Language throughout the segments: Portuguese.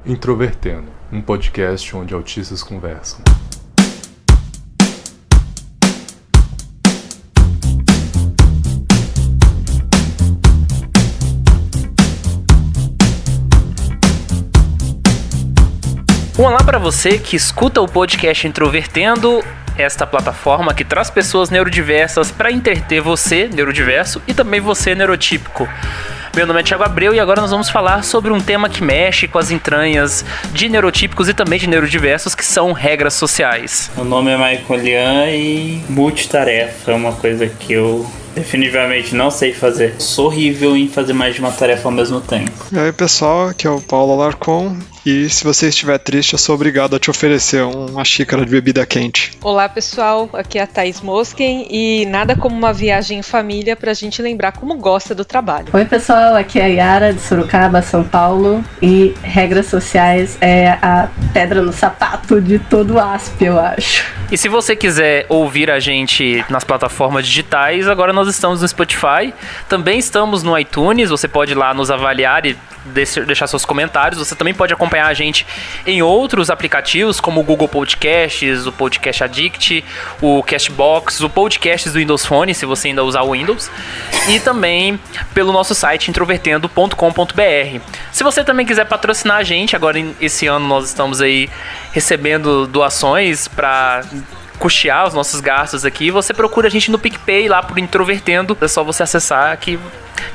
Introvertendo, um podcast onde autistas conversam. Olá para você que escuta o podcast Introvertendo, esta plataforma que traz pessoas neurodiversas para entreter você, neurodiverso, e também você, neurotípico. Meu nome é Thiago Abreu e agora nós vamos falar sobre um tema que mexe com as entranhas de neurotípicos e também de neurodiversos, que são regras sociais. Meu nome é Michael Lian e multitarefa é uma coisa que eu definitivamente não sei fazer. Sou horrível em fazer mais de uma tarefa ao mesmo tempo. E aí pessoal, aqui é o Paulo Alarcon e se você estiver triste eu sou obrigado a te oferecer uma xícara de bebida quente. Olá pessoal, aqui é a Thaís Mosken e nada como uma viagem em família pra gente lembrar como gosta do trabalho. Oi pessoal, aqui é a Yara de Sorocaba, São Paulo e regras sociais é a pedra no sapato de todo ASP, eu acho. E se você quiser ouvir a gente nas plataformas digitais, agora nós estamos no Spotify, também estamos no iTunes, você pode ir lá nos avaliar e deixar seus comentários. Você também pode acompanhar a gente em outros aplicativos, como o Google Podcasts, o Podcast Addict, o Castbox, o Podcasts do Windows Phone, se você ainda usar o Windows, e também pelo nosso site introvertendo.com.br. Se você também quiser patrocinar a gente, agora esse ano nós estamos aí recebendo doações para custear os nossos gastos aqui, você procura a gente no PicPay lá por Introvertendo, é só você acessar que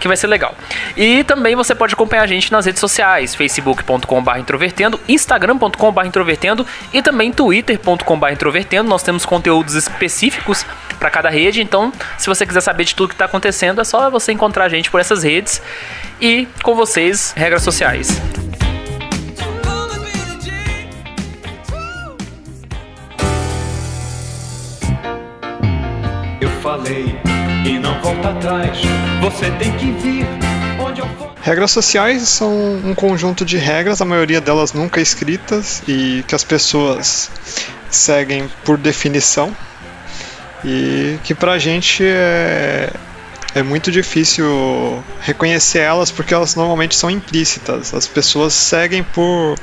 vai ser legal. E também você pode acompanhar a gente nas redes sociais, facebook.com/introvertendo, instagram.com/introvertendo e também twitter.com/introvertendo. Nós temos conteúdos específicos para cada rede, então se você quiser saber de tudo que está acontecendo, é só você encontrar a gente por essas redes. E com vocês, regras sociais. Falei e não volta atrás, você tem que vir onde eu for. Regras sociais são um conjunto de regras, a maioria delas nunca escritas e que as pessoas seguem por definição e que pra gente é muito difícil reconhecer elas porque elas normalmente são implícitas, as pessoas seguem por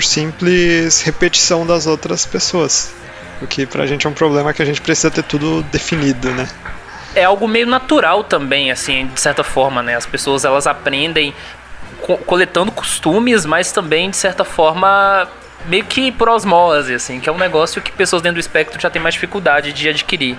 simples repetição das outras pessoas. O que pra gente é um problema que a gente precisa ter tudo definido, né? É algo meio natural também, assim, de certa forma, né? As pessoas, elas aprendem coletando costumes, mas também, de certa forma, meio que por osmose, assim, que é um negócio que pessoas dentro do espectro já têm mais dificuldade de adquirir.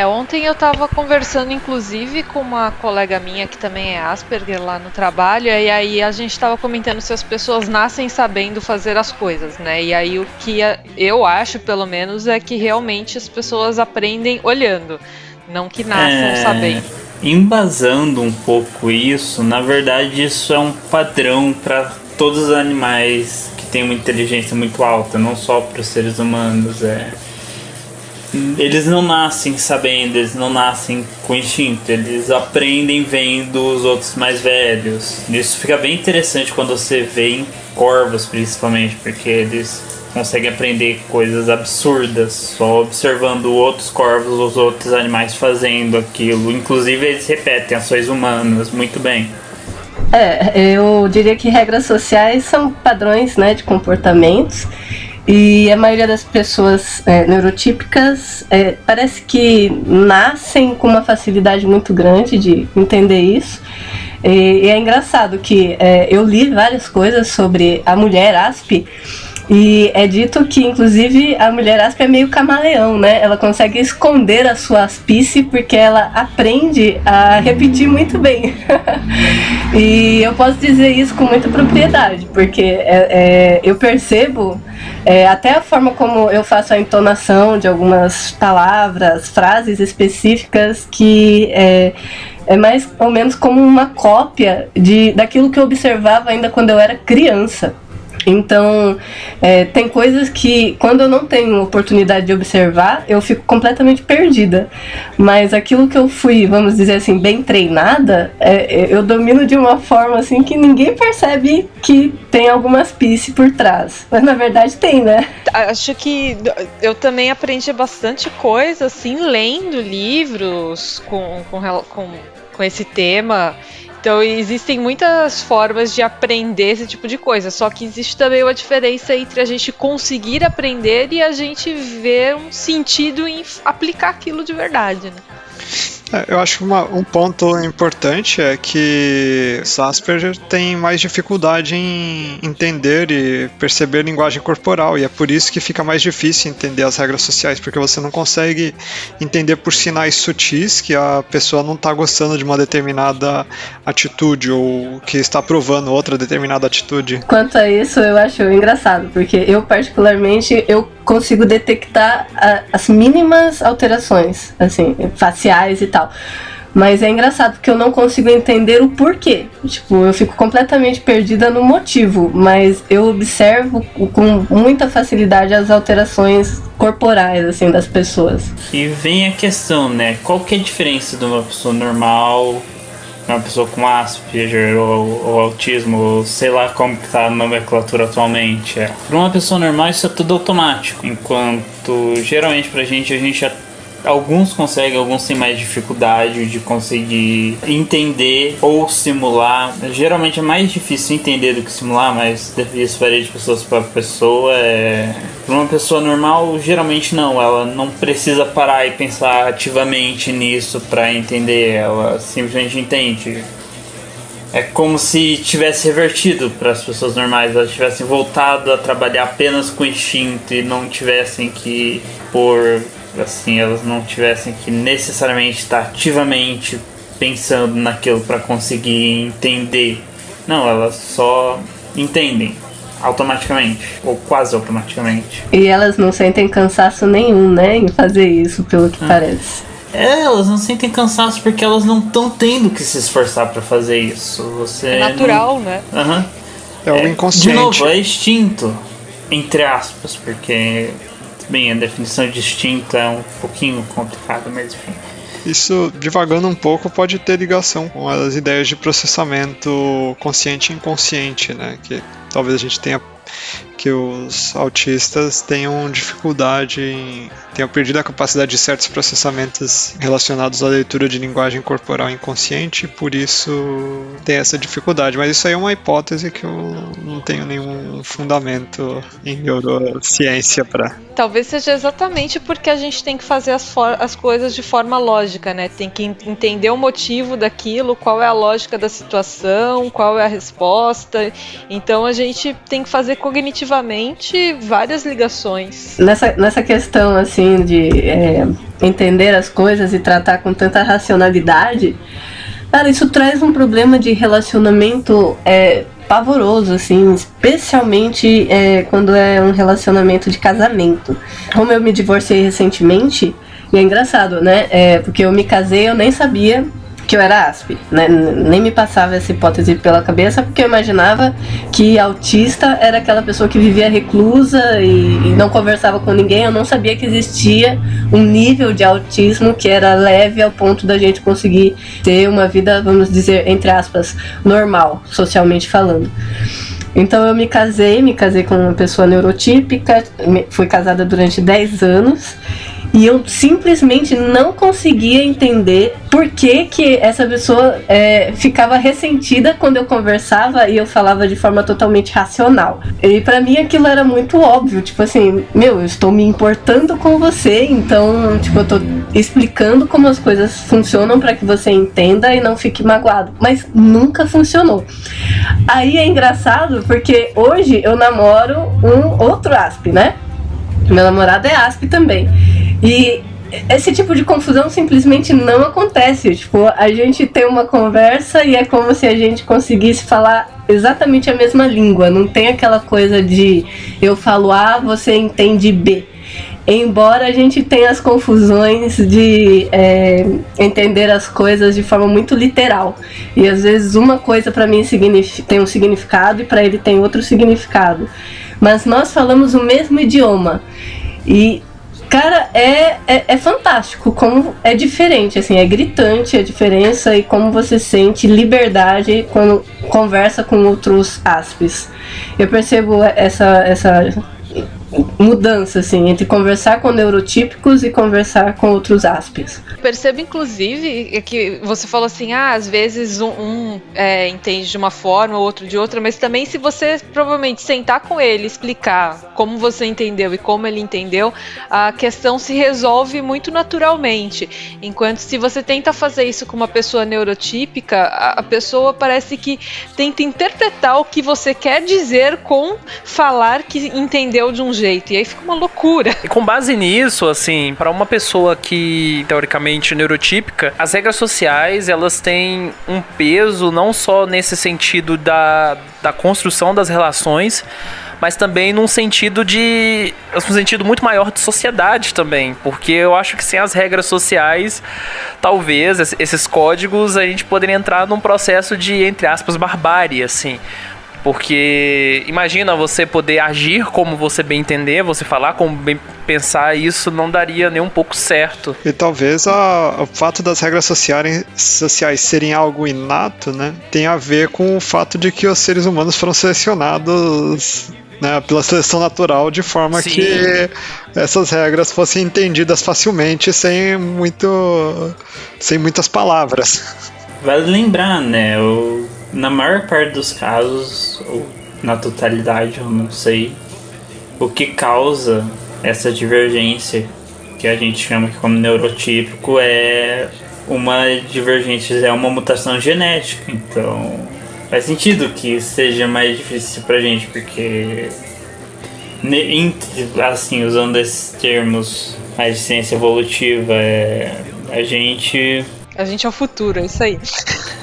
Ontem eu tava conversando inclusive com uma colega minha que também é Asperger lá no trabalho, e aí a gente tava comentando se as pessoas nascem sabendo fazer as coisas, né? E aí o que eu acho, pelo menos, é que realmente as pessoas aprendem olhando, não que nasçam sabendo. Embasando um pouco isso, na verdade isso é um padrão para todos os animais que têm uma inteligência muito alta, não só para os seres humanos, Eles não nascem sabendo, eles não nascem com instinto, eles aprendem vendo os outros mais velhos. Isso fica bem interessante quando você vê em corvos, principalmente, porque eles conseguem aprender coisas absurdas só observando outros corvos, os outros animais fazendo aquilo. Inclusive eles repetem ações humanas muito bem. Eu diria que regras sociais são padrões, né, de comportamentos. E a maioria das pessoas neurotípicas parece que nascem com uma facilidade muito grande de entender isso. E é engraçado que eu li várias coisas sobre a mulher ASP e é dito que, inclusive, a mulher ASP é meio camaleão, né? Ela consegue esconder a sua aspice porque ela aprende a repetir muito bem. E eu posso dizer isso com muita propriedade, porque eu percebo até a forma como eu faço a entonação de algumas palavras, frases específicas que é mais ou menos como uma cópia daquilo que eu observava ainda quando eu era criança. Então, tem coisas que, quando eu não tenho oportunidade de observar, eu fico completamente perdida. Mas aquilo que eu fui, vamos dizer assim, bem treinada, eu domino de uma forma assim que ninguém percebe que tem algumas pistas por trás. Mas na verdade tem, né? Acho que eu também aprendi bastante coisa, assim, lendo livros com esse tema. Então existem muitas formas de aprender esse tipo de coisa, só que existe também uma diferença entre a gente conseguir aprender e a gente ver um sentido em aplicar aquilo de verdade, né? Eu acho que um ponto importante é que os Asperger têm mais dificuldade em entender e perceber linguagem corporal, e é por isso que fica mais difícil entender as regras sociais, porque você não consegue entender por sinais sutis que a pessoa não está gostando de uma determinada atitude ou que está aprovando outra determinada atitude. Quanto a isso, eu acho engraçado, porque eu particularmente consigo detectar as mínimas alterações, assim, faciais e tal. Mas é engraçado porque eu não consigo entender o porquê. Tipo, eu fico completamente perdida no motivo, mas eu observo com muita facilidade as alterações corporais, assim, das pessoas. E vem a questão, né? Qual que é a diferença de uma pessoa normal, uma pessoa com Asperger ou autismo, ou sei lá como que tá a nomenclatura atualmente? Para uma pessoa normal isso é tudo automático, enquanto geralmente pra gente, alguns conseguem, alguns têm mais dificuldade de conseguir entender ou simular. Geralmente é mais difícil entender do que simular, mas isso varia de pessoas para pessoa. Para uma pessoa normal, geralmente não, ela não precisa parar e pensar ativamente nisso para entender, ela simplesmente entende. É como se tivesse revertido para as pessoas normais, elas tivessem voltado a trabalhar apenas com instinto e não tivessem que assim, elas não tivessem que necessariamente estar ativamente pensando naquilo para conseguir entender. Não, elas só entendem automaticamente, ou quase automaticamente. E elas não sentem cansaço nenhum, né, em fazer isso, pelo que parece. Elas não sentem cansaço porque elas não estão tendo que se esforçar para fazer isso. É natural, né? Uhum. É algo inconsciente. De novo, é instinto, entre aspas, porque bem, a definição de instinto é um pouquinho complicada, mas enfim. Isso, divagando um pouco, pode ter ligação com as ideias de processamento consciente e inconsciente, né? Que talvez a gente tenha, que os autistas tenham dificuldade tenham perdido a capacidade de certos processamentos relacionados à leitura de linguagem corporal inconsciente, e por isso tem essa dificuldade. Mas isso aí é uma hipótese que eu não tenho nenhum fundamento em neurociência para. Talvez seja exatamente porque a gente tem que fazer as coisas de forma lógica, né? Tem que entender o motivo daquilo, qual é a lógica da situação, qual é a resposta. Então a gente tem que fazer cognitivamente várias ligações. Nessa questão, assim, de entender as coisas e tratar com tanta racionalidade, cara, isso traz um problema de relacionamento pavoroso, assim, especialmente quando é um relacionamento de casamento. Como eu me divorciei recentemente, e é engraçado, né, porque eu me casei, eu nem sabia que eu era ASP, né? Nem me passava essa hipótese pela cabeça, porque eu imaginava que autista era aquela pessoa que vivia reclusa e não conversava com ninguém. Eu não sabia que existia um nível de autismo que era leve ao ponto da gente conseguir ter uma vida, vamos dizer, entre aspas, normal, socialmente falando. Então eu me casei com uma pessoa neurotípica, fui casada durante 10 anos, e eu simplesmente não conseguia entender por que essa pessoa ficava ressentida quando eu conversava e eu falava de forma totalmente racional. E pra mim aquilo era muito óbvio, tipo assim, eu estou me importando com você, então, tipo, eu tô explicando como as coisas funcionam pra que você entenda e não fique magoado. Mas nunca funcionou. Aí é engraçado porque hoje eu namoro um outro ASP, né? Meu namorado é ASP também. E esse tipo de confusão simplesmente não acontece. Tipo, a gente tem uma conversa e é como se a gente conseguisse falar exatamente a mesma língua. Não tem aquela coisa de eu falo A, você entende B. embora a gente tenha as confusões de entender as coisas de forma muito literal. E às vezes uma coisa para mim tem um significado e para ele tem outro significado. Mas nós falamos o mesmo idioma. E, cara, é fantástico como é diferente, assim, é gritante a diferença e como você sente liberdade quando conversa com outros aspes. Eu percebo essa mudança, assim, entre conversar com neurotípicos e conversar com outros aspes. Percebo, inclusive, que você falou assim, às vezes um entende de uma forma, o outro de outra, mas também se você provavelmente sentar com ele, explicar como você entendeu e como ele entendeu, a questão se resolve muito naturalmente. Enquanto se você tenta fazer isso com uma pessoa neurotípica, a pessoa parece que tenta interpretar o que você quer dizer com falar que entendeu de um jeito, e aí fica uma loucura. E com base nisso, assim, para uma pessoa que, teoricamente, neurotípica, as regras sociais, elas têm um peso não só nesse sentido da construção das relações, mas também num sentido muito maior de sociedade também, porque eu acho que sem as regras sociais, talvez, esses códigos, a gente poderia entrar num processo de, entre aspas, barbárie, assim. Porque imagina você poder agir como você bem entender, você falar como bem pensar, isso não daria nem um pouco certo. E talvez o fato das regras sociais serem algo inato, né, tenha a ver com o fato de que os seres humanos foram selecionados, né, pela seleção natural, de forma Sim. que essas regras fossem entendidas facilmente sem muitas palavras. Vale lembrar, né, na maior parte dos casos, ou na totalidade, eu não sei, o que causa essa divergência, que a gente chama aqui como neurotípico, é uma divergência, é uma mutação genética. Então, faz sentido que seja mais difícil pra gente, porque, assim, usando esses termos mais de ciência evolutiva, a gente é o futuro, é isso aí.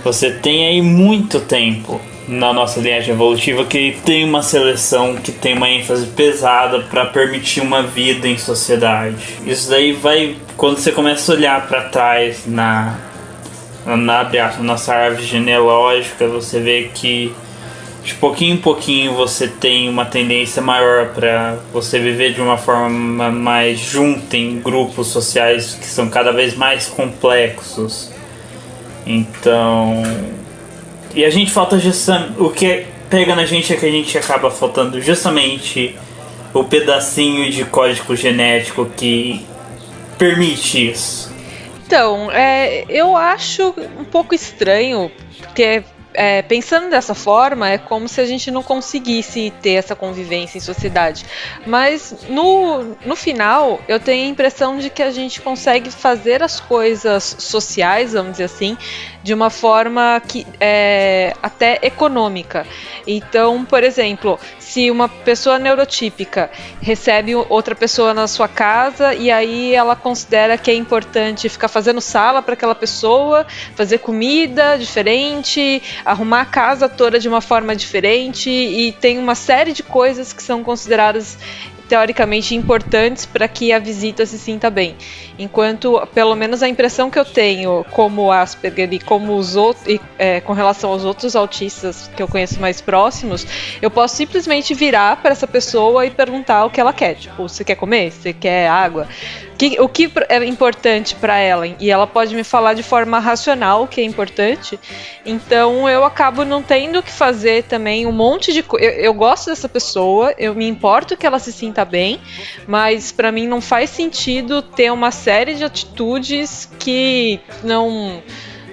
Você tem aí muito tempo na nossa linhagem evolutiva que tem uma seleção, que tem uma ênfase pesada para permitir uma vida em sociedade. Isso daí vai, quando você começa a olhar para trás na nossa árvore genealógica, você vê que de pouquinho em pouquinho você tem uma tendência maior para você viver de uma forma mais junta em grupos sociais que são cada vez mais complexos. Então, e a gente falta justamente, o que pega na gente é que a gente acaba faltando justamente o pedacinho de código genético que permite isso. Então, eu acho um pouco estranho, porque pensando dessa forma, é como se a gente não conseguisse ter essa convivência em sociedade. Mas no final, eu tenho a impressão de que a gente consegue fazer as coisas sociais, vamos dizer assim, de uma forma que até econômica. Então, por exemplo, se uma pessoa neurotípica recebe outra pessoa na sua casa e aí ela considera que é importante ficar fazendo sala para aquela pessoa, fazer comida diferente, arrumar a casa toda de uma forma diferente, e tem uma série de coisas que são consideradas teoricamente importantes para que a visita se sinta bem. Enquanto, pelo menos a impressão que eu tenho como Asperger e como os outros, com relação aos outros autistas que eu conheço mais próximos, eu posso simplesmente virar para essa pessoa e perguntar o que ela quer. Tipo, você quer comer? Você quer água? O que é importante para ela? E ela pode me falar de forma racional o que é importante. Então eu acabo não tendo que fazer também um monte de coisa. Eu gosto dessa pessoa, eu me importo que ela se sinta bem, mas para mim não faz sentido ter uma série de atitudes que não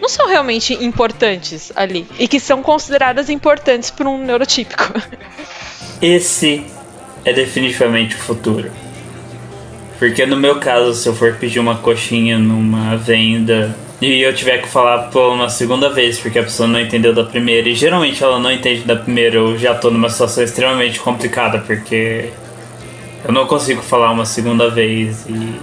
são realmente importantes ali e que são consideradas importantes por um neurotípico. Esse é definitivamente o futuro. Porque no meu caso, se eu for pedir uma coxinha numa venda e eu tiver que falar por uma segunda vez porque a pessoa não entendeu da primeira, e geralmente ela não entende da primeira, eu já tô numa situação extremamente complicada, porque eu não consigo falar uma segunda vez, e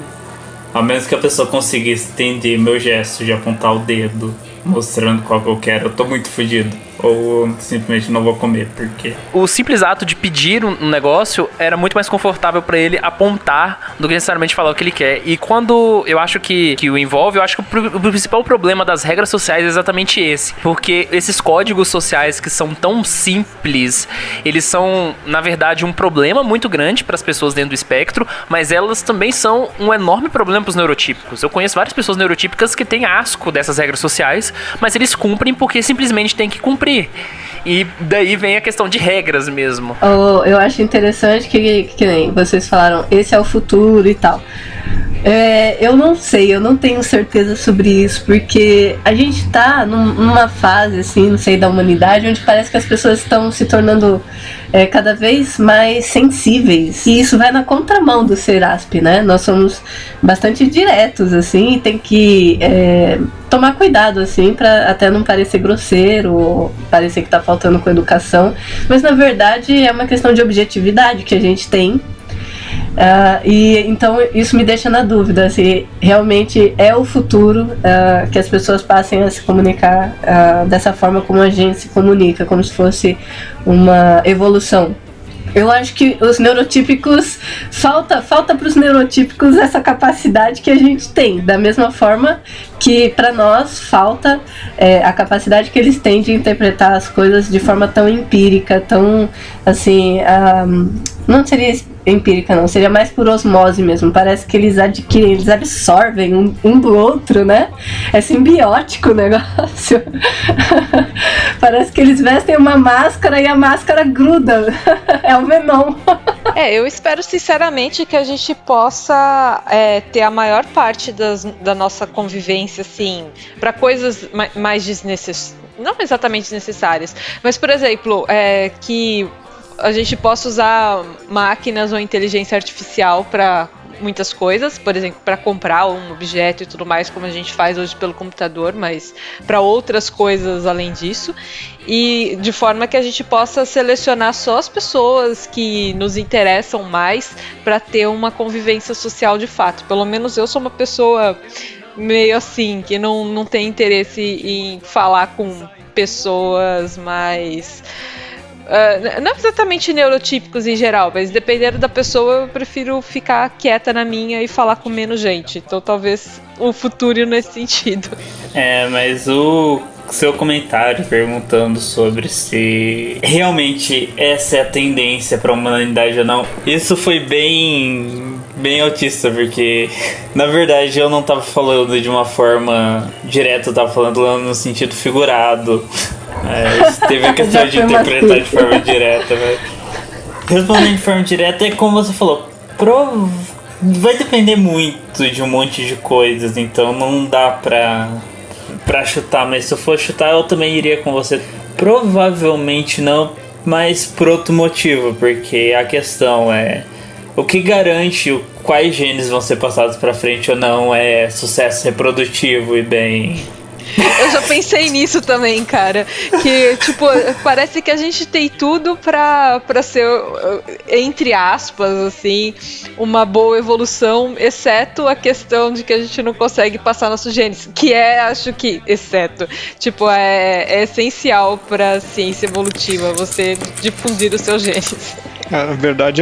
ao menos que a pessoa conseguisse entender meu gesto de apontar o dedo mostrando qual que eu quero, eu tô muito fodido. Ou simplesmente não vou comer, porque... O simples ato de pedir um negócio era muito mais confortável pra ele apontar do que necessariamente falar o que ele quer. E quando eu acho que o envolve, eu acho que o principal problema das regras sociais é exatamente esse. Porque esses códigos sociais que são tão simples, eles são, na verdade, um problema muito grande para as pessoas dentro do espectro, mas elas também são um enorme problema para os neurotípicos. Eu conheço várias pessoas neurotípicas que têm asco dessas regras sociais, mas eles cumprem porque simplesmente têm que cumprir. E daí vem a questão de regras mesmo. Eu acho interessante que nem vocês falaram, esse é o futuro e tal. Eu não sei, eu não tenho certeza sobre isso, porque a gente tá numa fase, assim, não sei, da humanidade, onde parece que as pessoas estão se tornando cada vez mais sensíveis, e isso vai na contramão do ser ASP, né? Nós somos bastante diretos, assim, e tem que tomar cuidado, assim, pra até não parecer grosseiro, ou parecer que tá faltando com educação, mas na verdade é uma questão de objetividade que a gente tem. E então isso me deixa na dúvida se realmente é o futuro que as pessoas passem a se comunicar dessa forma como a gente se comunica, como se fosse uma evolução. Eu acho que os neurotípicos, falta para os neurotípicos essa capacidade que a gente tem, da mesma forma que para nós falta a capacidade que eles têm de interpretar as coisas de forma tão empírica, tão assim, não seria empírica não, seria mais por osmose mesmo, parece que eles adquirem, eles absorvem um do outro, né? É simbiótico o negócio. Parece que eles vestem uma máscara e a máscara gruda. É o Venom. Eu espero sinceramente que a gente possa ter a maior parte da nossa convivência, assim, para coisas mais desnecessárias, não exatamente desnecessárias, mas, por exemplo, que a gente possa usar máquinas ou inteligência artificial para muitas coisas, por exemplo, para comprar um objeto e tudo mais, como a gente faz hoje pelo computador, mas para outras coisas além disso, e de forma que a gente possa selecionar só as pessoas que nos interessam mais para ter uma convivência social de fato. Pelo menos eu sou uma pessoa meio assim, que não tem interesse em falar com pessoas mais... não exatamente neurotípicos em geral, mas dependendo da pessoa eu prefiro ficar quieta na minha e falar com menos gente. Então talvez o futuro nesse sentido. Mas o seu comentário perguntando sobre se realmente essa é a tendência para a humanidade ou não, isso foi bem autista, porque na verdade eu não tava falando de uma forma direta, eu tava falando no sentido figurado. Teve a questão de interpretar de forma direta, velho. Respondendo de forma direta é como você falou, vai depender muito de um monte de coisas, então não dá pra chutar, mas se eu for chutar eu também iria com você. Provavelmente não, mas por outro motivo, porque a questão é o que garante quais genes vão ser passados pra frente ou não é sucesso reprodutivo e bem... Eu já pensei nisso também, cara. Que, tipo, parece que a gente tem tudo pra ser, entre aspas, assim, uma boa evolução, exceto a questão de que a gente não consegue passar nossos genes. Que acho que, tipo, é essencial pra ciência evolutiva você difundir os seus genes. Na verdade,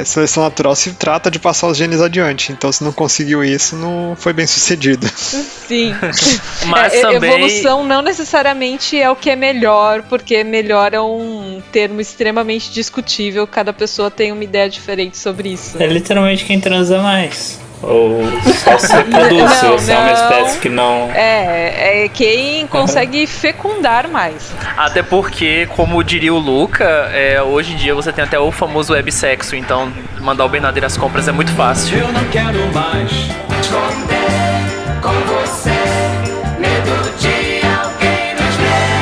seleção natural se trata de passar os genes adiante. Então, se não conseguiu isso, não foi bem sucedido. Sim. Mas também... Evolução não necessariamente é o que é melhor, porque melhor é um termo extremamente discutível. Cada pessoa tem uma ideia diferente sobre isso. É literalmente quem transa mais. Ou só se reproduz, se você é uma espécie que não... É quem consegue fecundar mais. Até porque, como diria o Luca, hoje em dia você tem até o famoso websexo, então mandar o Bernardo às compras é muito fácil. Eu não quero mais esconder com você, medo de alguém nos ver.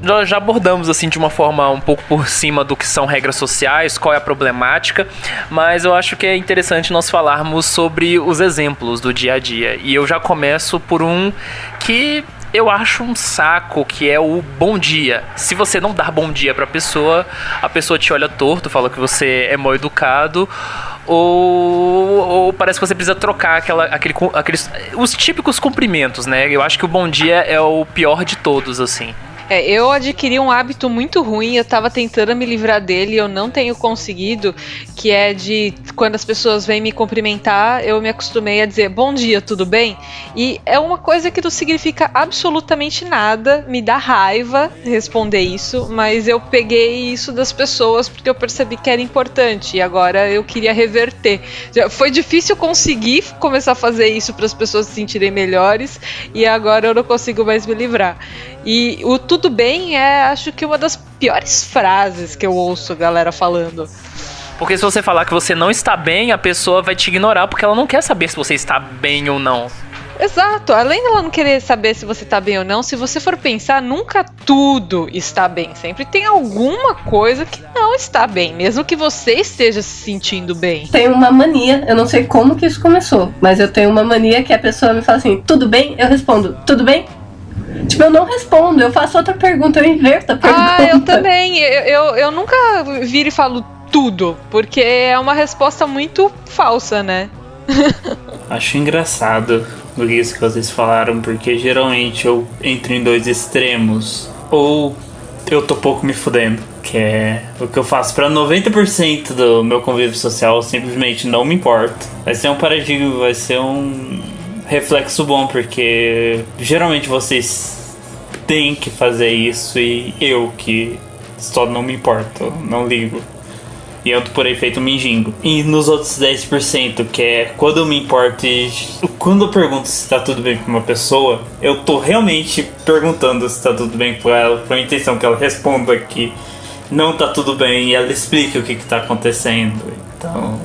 Nós já abordamos assim de uma forma um pouco por cima do que são regras sociais, qual é a problemática, mas eu acho que é interessante nós falarmos sobre os exemplos do dia a dia. E eu já começo por um que eu acho um saco, que é o bom dia. Se você não dar bom dia pra pessoa, a pessoa te olha torto, fala que você é mal educado, ou parece que você precisa trocar aqueles os típicos cumprimentos, né? Eu acho que o bom dia é o pior de todos, assim. Eu adquiri um hábito muito ruim, eu tava tentando me livrar dele e eu não tenho conseguido, que é de quando as pessoas vêm me cumprimentar, eu me acostumei a dizer bom dia, tudo bem? E é uma coisa que não significa absolutamente nada, me dá raiva responder isso, mas eu peguei isso das pessoas porque eu percebi que era importante e agora eu queria reverter. Foi difícil conseguir começar a fazer isso para as pessoas se sentirem melhores e agora eu não consigo mais me livrar. E o tudo bem acho que uma das piores frases que eu ouço a galera falando. Porque se você falar que você não está bem, a pessoa vai te ignorar porque ela não quer saber se você está bem ou não. Exato, além dela não querer saber se você tá bem ou não, se você for pensar, nunca tudo está bem. Sempre tem alguma coisa que não está bem, mesmo que você esteja se sentindo bem. Tenho uma mania, eu não sei como que isso começou, mas eu tenho uma mania que a pessoa me fala assim, tudo bem? Eu respondo, tudo bem? Tipo, eu não respondo, eu faço outra pergunta, eu inverto a pergunta. Eu também, eu nunca viro e falo tudo, porque é uma resposta muito falsa, né? Acho engraçado isso que vocês falaram, porque geralmente eu entro em dois extremos. Ou eu tô pouco me fudendo, que é o que eu faço pra 90% do meu convívio social, eu simplesmente não me importo. Vai ser um paradigma, vai ser um reflexo bom, porque geralmente vocês têm que fazer isso e eu que só não me importo, não ligo. E eu tô por aí feito um mendigo. E nos outros 10%, que é quando eu me importo e quando eu pergunto se tá tudo bem com uma pessoa, eu tô realmente perguntando se tá tudo bem com ela, com a intenção que ela responda que não tá tudo bem e ela explique o que tá acontecendo. Então...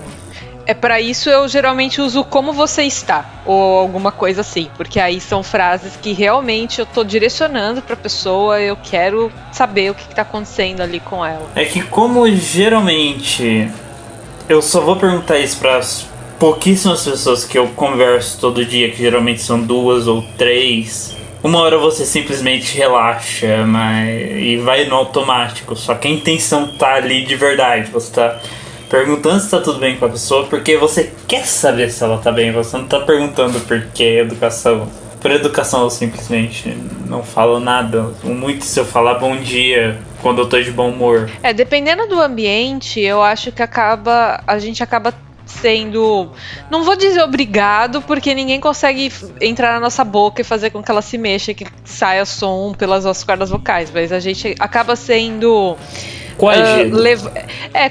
pra isso eu geralmente uso como você está, ou alguma coisa assim, porque aí são frases que realmente eu tô direcionando pra pessoa, eu quero saber o que tá acontecendo ali com ela. É que como geralmente eu só vou perguntar isso pras pouquíssimas pessoas que eu converso todo dia, que geralmente são 2 ou 3, uma hora você simplesmente relaxa e vai no automático, só que a intenção tá ali de verdade, você tá perguntando se tá tudo bem com a pessoa porque você quer saber se ela tá bem. Você não tá perguntando por que educação. Por educação eu simplesmente não falo nada. Muito se eu falar bom dia quando eu tô de bom humor. Dependendo do ambiente, eu acho que a gente acaba sendo, não vou dizer obrigado, porque ninguém consegue entrar na nossa boca e fazer com que ela se mexa, que saia som pelas nossas cordas vocais, mas a gente acaba sendo coagido.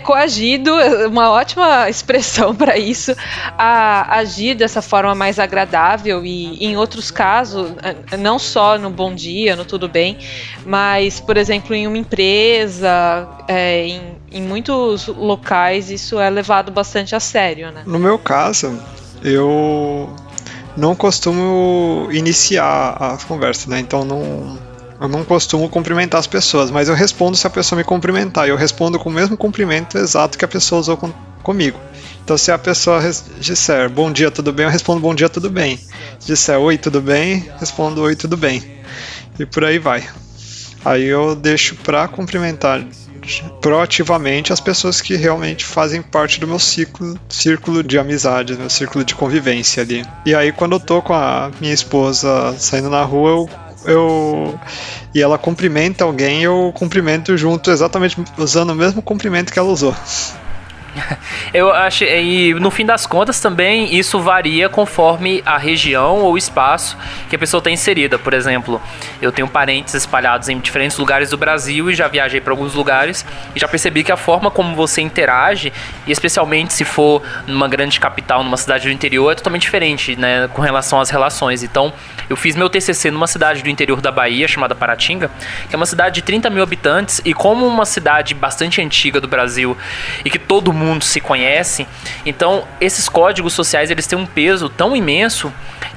Coagido, uma ótima expressão para isso, a agir dessa forma mais agradável e em outros casos, não só no bom dia, no tudo bem, mas, por exemplo, em uma empresa, em muitos locais, isso é levado bastante a sério, né? No meu caso, eu não costumo iniciar as conversas, né? Então eu não costumo cumprimentar as pessoas, mas eu respondo se a pessoa me cumprimentar. E eu respondo com o mesmo cumprimento exato que a pessoa usou comigo. Então, se a pessoa disser bom dia, tudo bem, eu respondo bom dia, tudo bem. Se disser oi, tudo bem, respondo oi, tudo bem. E por aí vai. Aí eu deixo para cumprimentar proativamente as pessoas que realmente fazem parte do meu círculo de amizade, meu círculo de convivência ali. E aí, quando eu tô com a minha esposa saindo na rua, e ela cumprimenta alguém, eu cumprimento junto, exatamente usando o mesmo cumprimento que ela usou. Eu acho, e no fim das contas também isso varia conforme a região ou espaço que a pessoa está inserida. Por exemplo, eu tenho parentes espalhados em diferentes lugares do Brasil e já viajei para alguns lugares e já percebi que a forma como você interage, e especialmente se for numa grande capital, numa cidade do interior, é totalmente diferente, né, com relação às relações. Então, eu fiz meu TCC numa cidade do interior da Bahia, chamada Paratinga, que é uma cidade de 30 mil habitantes, e como uma cidade bastante antiga do Brasil e que todo mundo se conhece, então esses códigos sociais eles têm um peso tão imenso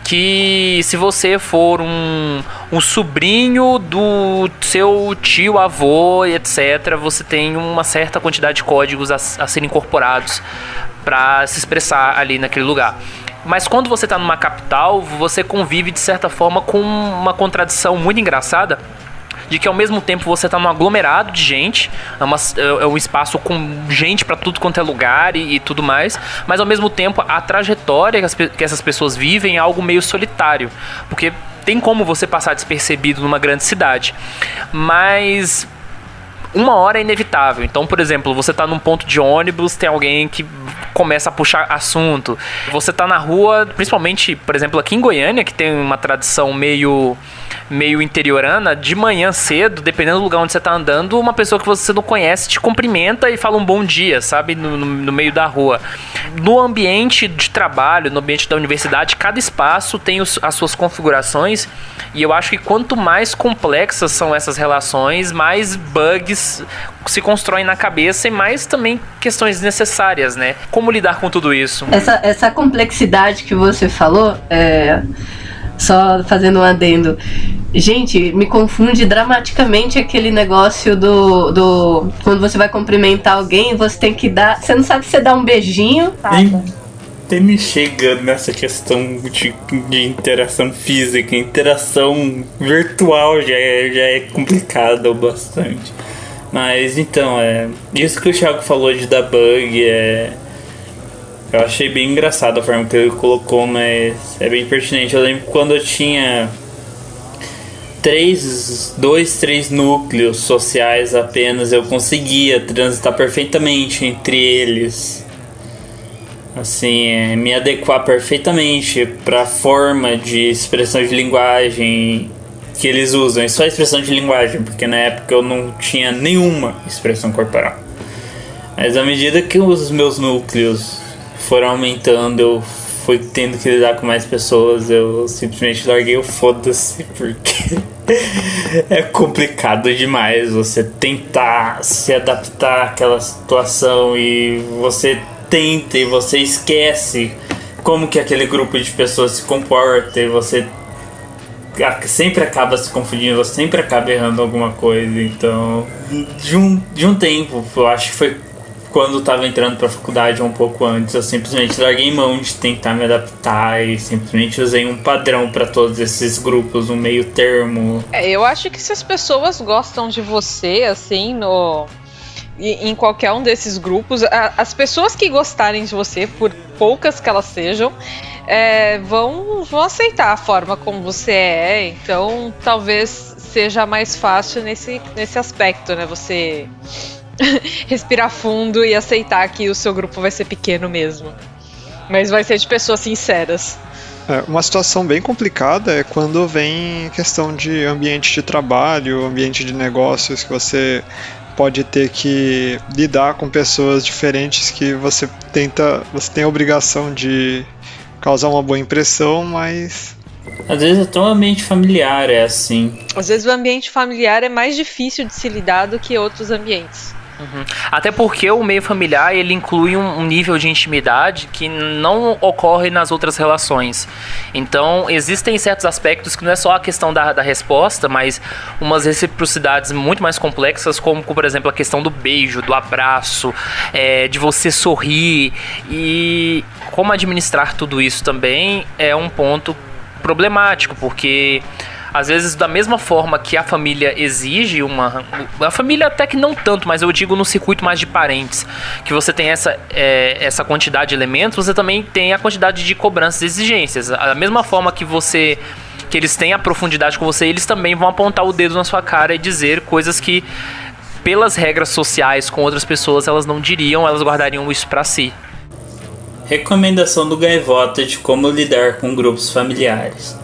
que se você for um sobrinho do seu tio, avô, etc., você tem uma certa quantidade de códigos a serem incorporados para se expressar ali naquele lugar. Mas quando você tá numa capital, você convive de certa forma com uma contradição muito engraçada, de que ao mesmo tempo você tá num aglomerado de gente, é um espaço com gente pra tudo quanto é lugar e tudo mais, mas ao mesmo tempo a trajetória que essas pessoas vivem é algo meio solitário, porque tem como você passar despercebido numa grande cidade, mas uma hora é inevitável. Então, por exemplo, você tá num ponto de ônibus, tem alguém que começa a puxar assunto. Você tá na rua, principalmente, por exemplo, aqui em Goiânia, que tem uma tradição meio interiorana, de manhã cedo, dependendo do lugar onde você tá andando, uma pessoa que você não conhece te cumprimenta e fala um bom dia, sabe? No meio da rua. No ambiente de trabalho, no ambiente da universidade, cada espaço tem as suas configurações, e eu acho que quanto mais complexas são essas relações, mais bugs se constroem na cabeça e mais também questões desnecessárias, né? Como lidar com tudo isso? Essa complexidade que você falou, só fazendo um adendo, gente, me confunde dramaticamente aquele negócio do quando você vai cumprimentar alguém, você tem que dar, você não sabe se você dá um beijinho, Tem me chegando nessa questão de interação física, interação virtual já é complicada bastante. Mas então, isso que o Thiago falou de dar bug, eu achei bem engraçado a forma que ele colocou, mas é bem pertinente. Eu lembro quando eu tinha 3 núcleos sociais apenas, eu conseguia transitar perfeitamente entre eles. Assim, me adequar perfeitamente para a forma de expressão de linguagem que eles usam. E só expressão de linguagem, porque na época eu não tinha nenhuma expressão corporal. Mas à medida que os meus núcleos foram aumentando, eu fui tendo que lidar com mais pessoas, eu simplesmente larguei o foda-se, porque é complicado demais você tentar se adaptar àquela situação e você tenta e você esquece como que aquele grupo de pessoas se comporta e você sempre acaba se confundindo, você sempre acaba errando alguma coisa. Então, de um tempo, eu acho que foi quando eu tava entrando pra faculdade, um pouco antes, eu simplesmente larguei mão de tentar me adaptar e simplesmente usei um padrão pra todos esses grupos, um meio termo. Eu acho que se as pessoas gostam de você, assim, em qualquer um desses grupos, as pessoas que gostarem de você, por poucas que elas sejam, vão aceitar a forma como você é. Então talvez seja mais fácil nesse aspecto, né? Você respirar fundo e aceitar que o seu grupo vai ser pequeno mesmo, mas vai ser de pessoas sinceras. Uma situação bem complicada é quando vem questão de ambiente de trabalho, ambiente de negócios, que você pode ter que lidar com pessoas diferentes que você tem a obrigação de causar uma boa impressão, mas às vezes até o ambiente familiar é assim. Às vezes o ambiente familiar é mais difícil de se lidar do que outros ambientes. Uhum. Até porque o meio familiar, ele inclui um nível de intimidade que não ocorre nas outras relações. Então existem certos aspectos que não é só a questão da resposta, mas umas reciprocidades muito mais complexas, como por exemplo a questão do beijo, do abraço, de você sorrir. E como administrar tudo isso também é um ponto problemático, porque às vezes, da mesma forma que a família exige a família até que não tanto, mas eu digo no circuito mais de parentes, que você tem essa quantidade de elementos, você também tem a quantidade de cobranças e exigências. Da mesma forma que eles têm a profundidade com você, eles também vão apontar o dedo na sua cara e dizer coisas que, pelas regras sociais com outras pessoas, elas não diriam, elas guardariam isso pra si. Recomendação do Gaivota de como lidar com grupos familiares.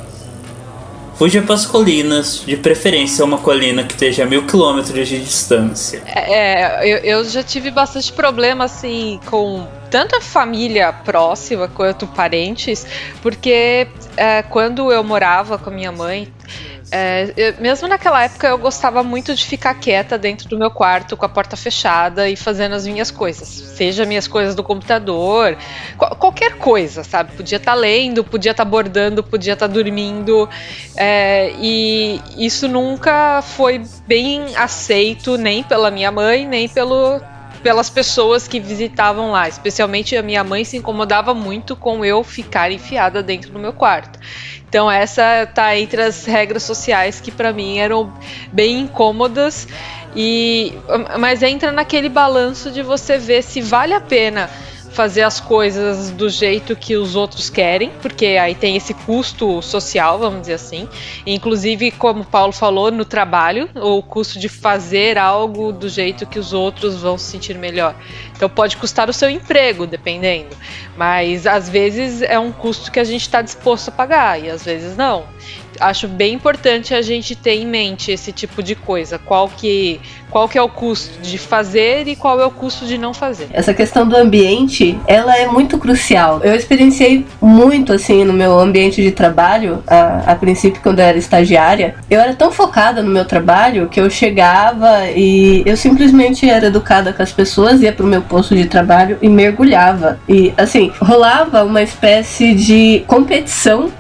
Fuja para as colinas, de preferência uma colina que esteja a 1000 km de distância. Eu já tive bastante problema assim com tanto a família próxima quanto parentes, porque quando eu morava com a minha mãe, mesmo naquela época eu gostava muito de ficar quieta dentro do meu quarto com a porta fechada e fazendo as minhas coisas, seja minhas coisas do computador, qualquer coisa, sabe? Podia estar lendo, podia estar bordando, podia estar dormindo, e isso nunca foi bem aceito nem pela minha mãe, nem pelas pessoas que visitavam lá. Especialmente a minha mãe se incomodava muito com eu ficar enfiada dentro do meu quarto. Então essa tá entre as regras sociais que para mim eram bem incômodas. Mas entra naquele balanço de você ver se vale a pena fazer as coisas do jeito que os outros querem, porque aí tem esse custo social, vamos dizer assim. Inclusive, como o Paulo falou, no trabalho, o custo de fazer algo do jeito que os outros vão se sentir melhor. Então pode custar o seu emprego, dependendo. Mas às vezes é um custo que a gente está disposto a pagar, e às vezes não. Acho bem importante a gente ter em mente esse tipo de coisa. Qual que é o custo de fazer e qual é o custo de não fazer. Essa questão do ambiente, ela é muito crucial. Eu experienciei muito, assim, no meu ambiente de trabalho, a princípio, quando eu era estagiária. Eu era tão focada no meu trabalho que eu chegava e eu simplesmente era educada com as pessoas, ia pro meu posto de trabalho e mergulhava. E, assim, rolava uma espécie de competição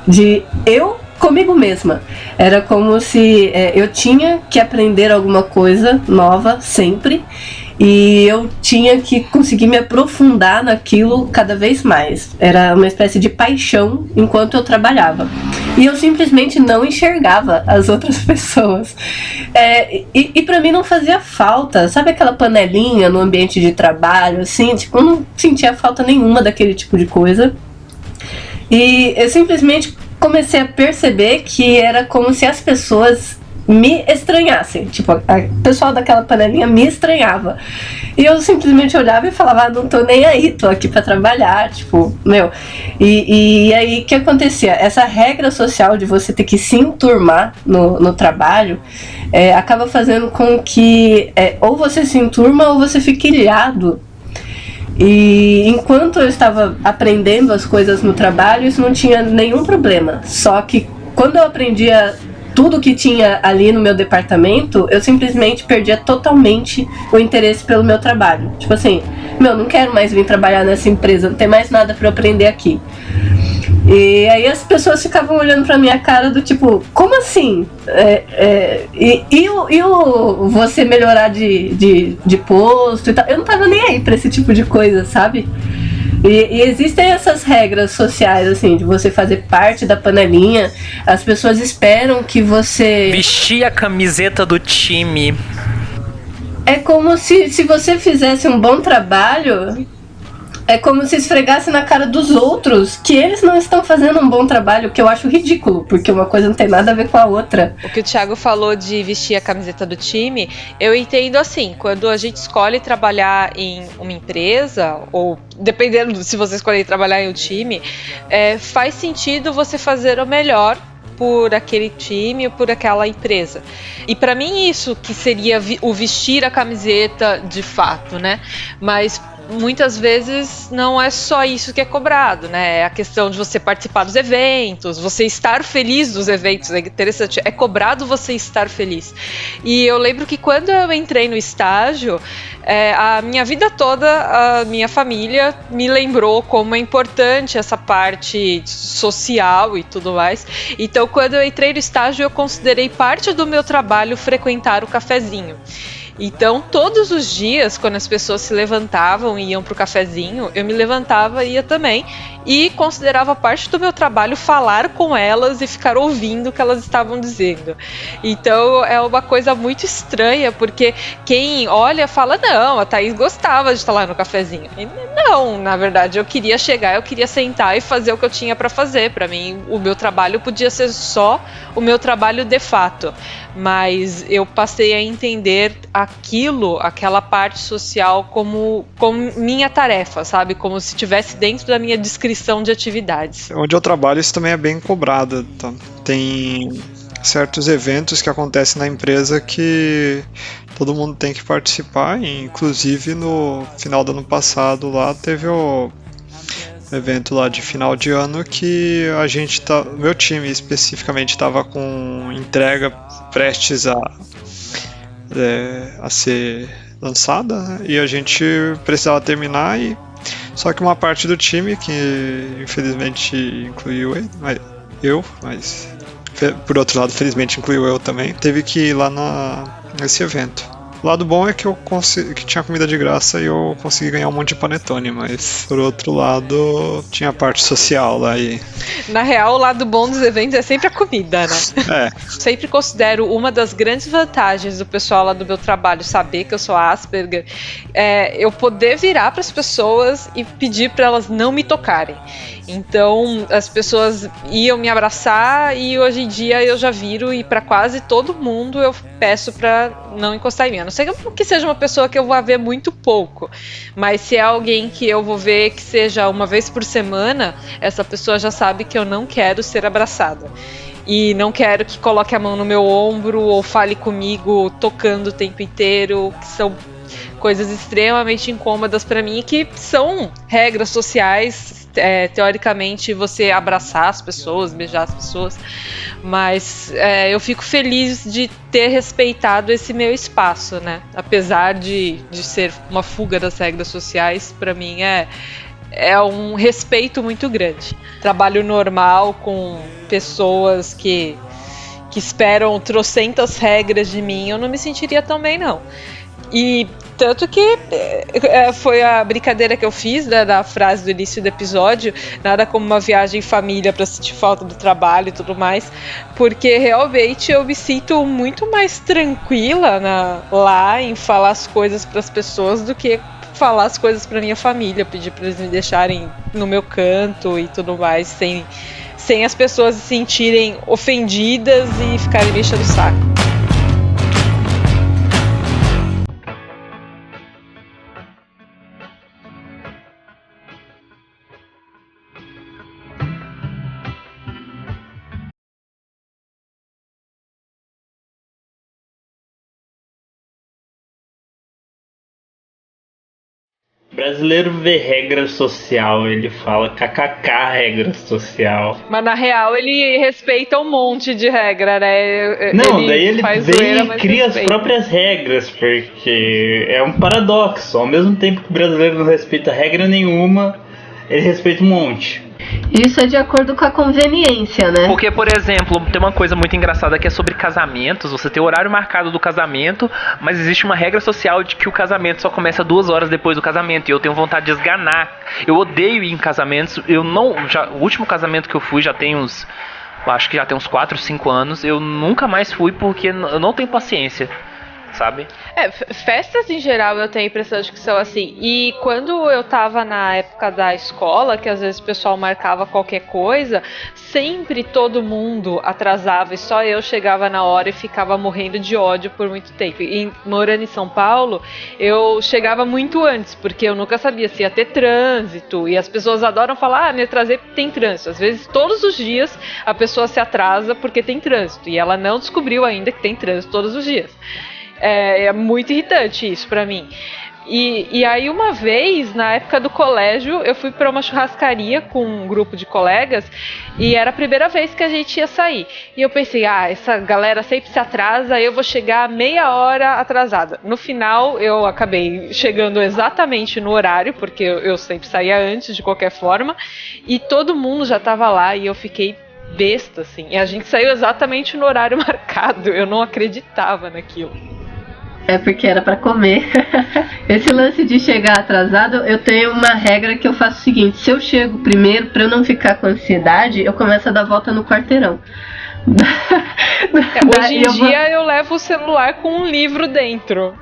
de eu comigo mesma. Era como se eu tinha que aprender alguma coisa nova sempre e eu tinha que conseguir me aprofundar naquilo cada vez mais. Era uma espécie de paixão enquanto eu trabalhava. E eu simplesmente não enxergava as outras pessoas. E pra mim não fazia falta. Sabe aquela panelinha no ambiente de trabalho, assim? Tipo, eu não sentia falta nenhuma daquele tipo de coisa. E eu simplesmente comecei a perceber que era como se as pessoas me estranhassem. Tipo, o pessoal daquela panelinha me estranhava. E eu simplesmente olhava e falava, não tô nem aí, tô aqui pra trabalhar, tipo, meu. E aí, o que acontecia? Essa regra social de você ter que se enturmar no trabalho, acaba fazendo com que ou você se enturma ou você fique ilhado. E enquanto eu estava aprendendo as coisas no trabalho, isso não tinha nenhum problema. Só que quando eu aprendia tudo que tinha ali no meu departamento, eu simplesmente perdia totalmente o interesse pelo meu trabalho. Tipo assim, não quero mais vir trabalhar nessa empresa, não tem mais nada para eu aprender aqui. E aí as pessoas ficavam olhando pra minha cara do tipo, como assim? Você melhorar de posto e tal? Eu não tava nem aí pra esse tipo de coisa, sabe? E existem essas regras sociais, assim, de você fazer parte da panelinha. As pessoas esperam que você... Vestir a camiseta do time. É como se você fizesse um bom trabalho... É como se esfregasse na cara dos outros que eles não estão fazendo um bom trabalho, que eu acho ridículo, porque uma coisa não tem nada a ver com a outra. O que o Thiago falou de vestir a camiseta do time, eu entendo assim, quando a gente escolhe trabalhar em uma empresa, ou dependendo se você escolher trabalhar em um time, faz sentido você fazer o melhor por aquele time ou por aquela empresa. E pra mim isso que seria o vestir a camiseta de fato, né? Mas muitas vezes não é só isso que é cobrado, né? É a questão de você participar dos eventos, você estar feliz dos eventos, é interessante, é cobrado você estar feliz. E eu lembro que quando eu entrei no estágio, a minha vida toda, a minha família me lembrou como é importante essa parte social e tudo mais. Então, quando eu entrei no estágio, eu considerei parte do meu trabalho frequentar o cafezinho. Então, todos os dias, quando as pessoas se levantavam e iam pro cafezinho, eu me levantava e ia também. E considerava parte do meu trabalho falar com elas e ficar ouvindo o que elas estavam dizendo. Então, é uma coisa muito estranha, porque quem olha fala, não, a Thaís gostava de estar lá no cafezinho. E não, na verdade, eu queria chegar, eu queria sentar e fazer o que eu tinha para fazer. Para mim, o meu trabalho podia ser só o meu trabalho de fato. Mas eu passei a entender aquela parte social como minha tarefa, sabe? Como se estivesse dentro da minha descrição de atividades. Onde eu trabalho, isso também é bem cobrado, tá? Tem certos eventos que acontecem na empresa que todo mundo tem que participar, e inclusive no final do ano passado lá teve o evento lá de final de ano que a gente meu time especificamente estava com entrega prestes a ser lançada, né? E a gente precisava terminar, só que uma parte do time, que infelizmente incluiu mas por outro lado felizmente incluiu eu também, teve que ir lá nesse evento. O lado bom é que que tinha comida de graça e eu consegui ganhar um monte de panetone, mas por outro lado tinha a parte social lá e... Na real, o lado bom dos eventos é sempre a comida, né? É. Sempre considero uma das grandes vantagens do pessoal lá do meu trabalho saber que eu sou Asperger, eu poder virar para as pessoas e pedir para elas não me tocarem. Então as pessoas iam me abraçar e hoje em dia eu já viro e para quase todo mundo eu peço para não encostar em mim. A não ser que seja uma pessoa que eu vou ver muito pouco, mas se é alguém que eu vou ver que seja uma vez por semana, essa pessoa já sabe que eu não quero ser abraçada. E não quero que coloque a mão no meu ombro ou fale comigo tocando o tempo inteiro, que são coisas extremamente incômodas para mim, que são regras sociais, teoricamente você abraçar as pessoas, beijar as pessoas, mas eu fico feliz de ter respeitado esse meu espaço, né? Apesar de ser uma fuga das regras sociais, para mim é um respeito muito grande. Trabalho normal com pessoas que esperam trocentas regras de mim, eu não me sentiria tão bem, não. E tanto que foi a brincadeira que eu fiz da frase do início do episódio, nada como uma viagem em família para sentir falta do trabalho e tudo mais, porque realmente eu me sinto muito mais tranquila lá em falar as coisas para as pessoas do que falar as coisas para minha família, pedir para eles me deixarem no meu canto e tudo mais, sem as pessoas se sentirem ofendidas e ficarem me enchendo o saco. Brasileiro vê regra social, ele fala kkk regra social. Mas na real ele respeita um monte de regra, né? Não, daí ele faz vem zoeira, e mas cria respeita. as próprias regras, porque é um paradoxo. Ao mesmo tempo que o brasileiro não respeita regra nenhuma, ele respeita um monte. Isso é de acordo com a conveniência, né? Porque, por exemplo, tem uma coisa muito engraçada que é sobre casamentos. Você tem o horário marcado do casamento, mas existe uma regra social de que o casamento só começa 2 horas depois do casamento. E eu tenho vontade de esganar. Eu odeio ir em casamentos. O último casamento que eu fui já tem uns... Acho que já tem uns 4, 5 anos. Eu nunca mais fui porque eu não tenho paciência, sabe? Festas em geral eu tenho a impressão de que são assim. E quando eu tava na época da escola, que às vezes o pessoal marcava qualquer coisa, sempre todo mundo atrasava e só eu chegava na hora e ficava morrendo de ódio por muito tempo. E morando em São Paulo, eu chegava muito antes, porque eu nunca sabia se ia ter trânsito. E as pessoas adoram falar, me atrasei porque tem trânsito. Às vezes todos os dias a pessoa se atrasa porque tem trânsito. E ela não descobriu ainda que tem trânsito todos os dias. É muito irritante isso pra mim. E aí uma vez, na época do colégio, eu fui pra uma churrascaria com um grupo de colegas e era a primeira vez que a gente ia sair. E eu pensei, essa galera sempre se atrasa, eu vou chegar meia hora atrasada. No final, eu acabei chegando exatamente no horário, porque eu sempre saía antes de qualquer forma, e todo mundo já tava lá e eu fiquei besta, assim. E a gente saiu exatamente no horário marcado, eu não acreditava naquilo. É porque era pra comer. Esse lance de chegar atrasado, eu tenho uma regra que eu faço o seguinte: se eu chego primeiro, pra eu não ficar com ansiedade, eu começo a dar volta no quarteirão. Hoje em dia eu levo o celular com um livro dentro.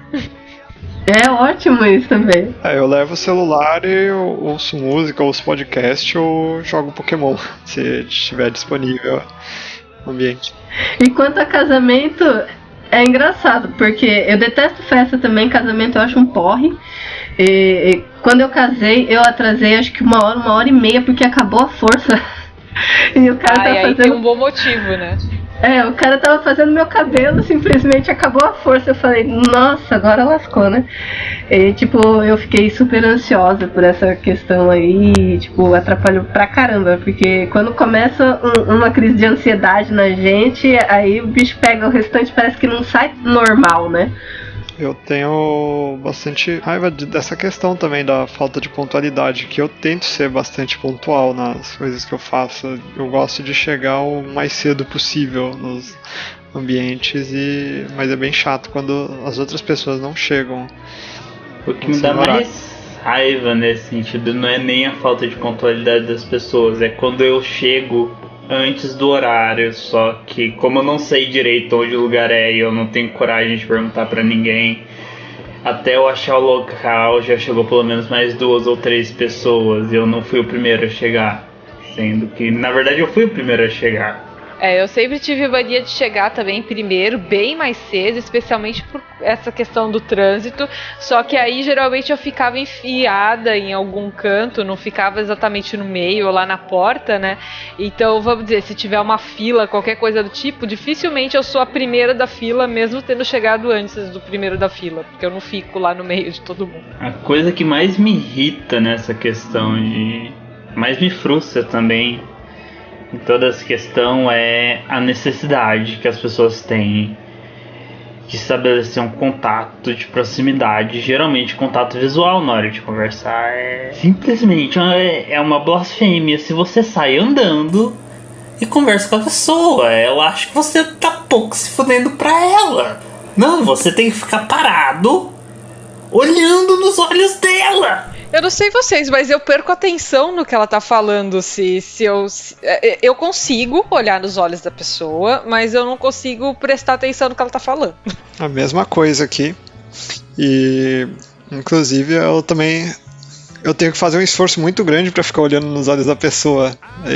É ótimo isso também. Eu levo o celular e eu ouço música, ouço podcast ou jogo Pokémon, se estiver disponível no ambiente. E quanto a casamento, é engraçado, porque eu detesto festa também, casamento eu acho um porre. E quando eu casei, eu atrasei acho que 1 hora e meia, porque acabou a força. E o cara tava fazendo... tem um bom motivo, né? O cara tava fazendo meu cabelo, simplesmente acabou a força. Eu falei, nossa, agora lascou, né? E, eu fiquei super ansiosa por essa questão aí, atrapalhou pra caramba, porque quando começa uma crise de ansiedade na gente, aí o bicho pega, o restante parece que não sai normal, né? Eu tenho bastante raiva dessa questão também da falta de pontualidade, que eu tento ser bastante pontual nas coisas que eu faço. Eu gosto de chegar o mais cedo possível ambientes, mas é bem chato quando as outras pessoas não chegam. O que me dá mais raiva nesse sentido não é nem a falta de pontualidade das pessoas, é quando eu chego antes do horário, só que como eu não sei direito onde o lugar é e eu não tenho coragem de perguntar pra ninguém, até eu achar o local já chegou pelo menos mais 2 ou 3 pessoas e eu não fui o primeiro a chegar, sendo que na verdade eu fui o primeiro a chegar. Eu sempre tive mania de chegar também primeiro, bem mais cedo, especialmente por essa questão do trânsito. Só que aí geralmente eu ficava enfiada em algum canto, não ficava exatamente no meio ou lá na porta, né? Então, vamos dizer, se tiver uma fila, qualquer coisa do tipo, dificilmente eu sou a primeira da fila, mesmo tendo chegado antes do primeiro da fila, porque eu não fico lá no meio de todo mundo. A coisa que mais me irrita nessa questão mais me frustra também em toda essa questão é a necessidade que as pessoas têm de estabelecer um contato de proximidade, geralmente contato visual na hora de conversar. Simplesmente é uma blasfêmia se você sai andando e conversa com a pessoa. Eu acho que você tá pouco se fudendo pra ela. Não, você tem que ficar parado olhando nos olhos dela. Eu não sei vocês, mas eu perco atenção no que ela tá falando. Eu consigo olhar nos olhos da pessoa, mas eu não consigo prestar atenção no que ela tá falando. A mesma coisa aqui. E, inclusive, eu tenho que fazer um esforço muito grande pra ficar olhando nos olhos da pessoa.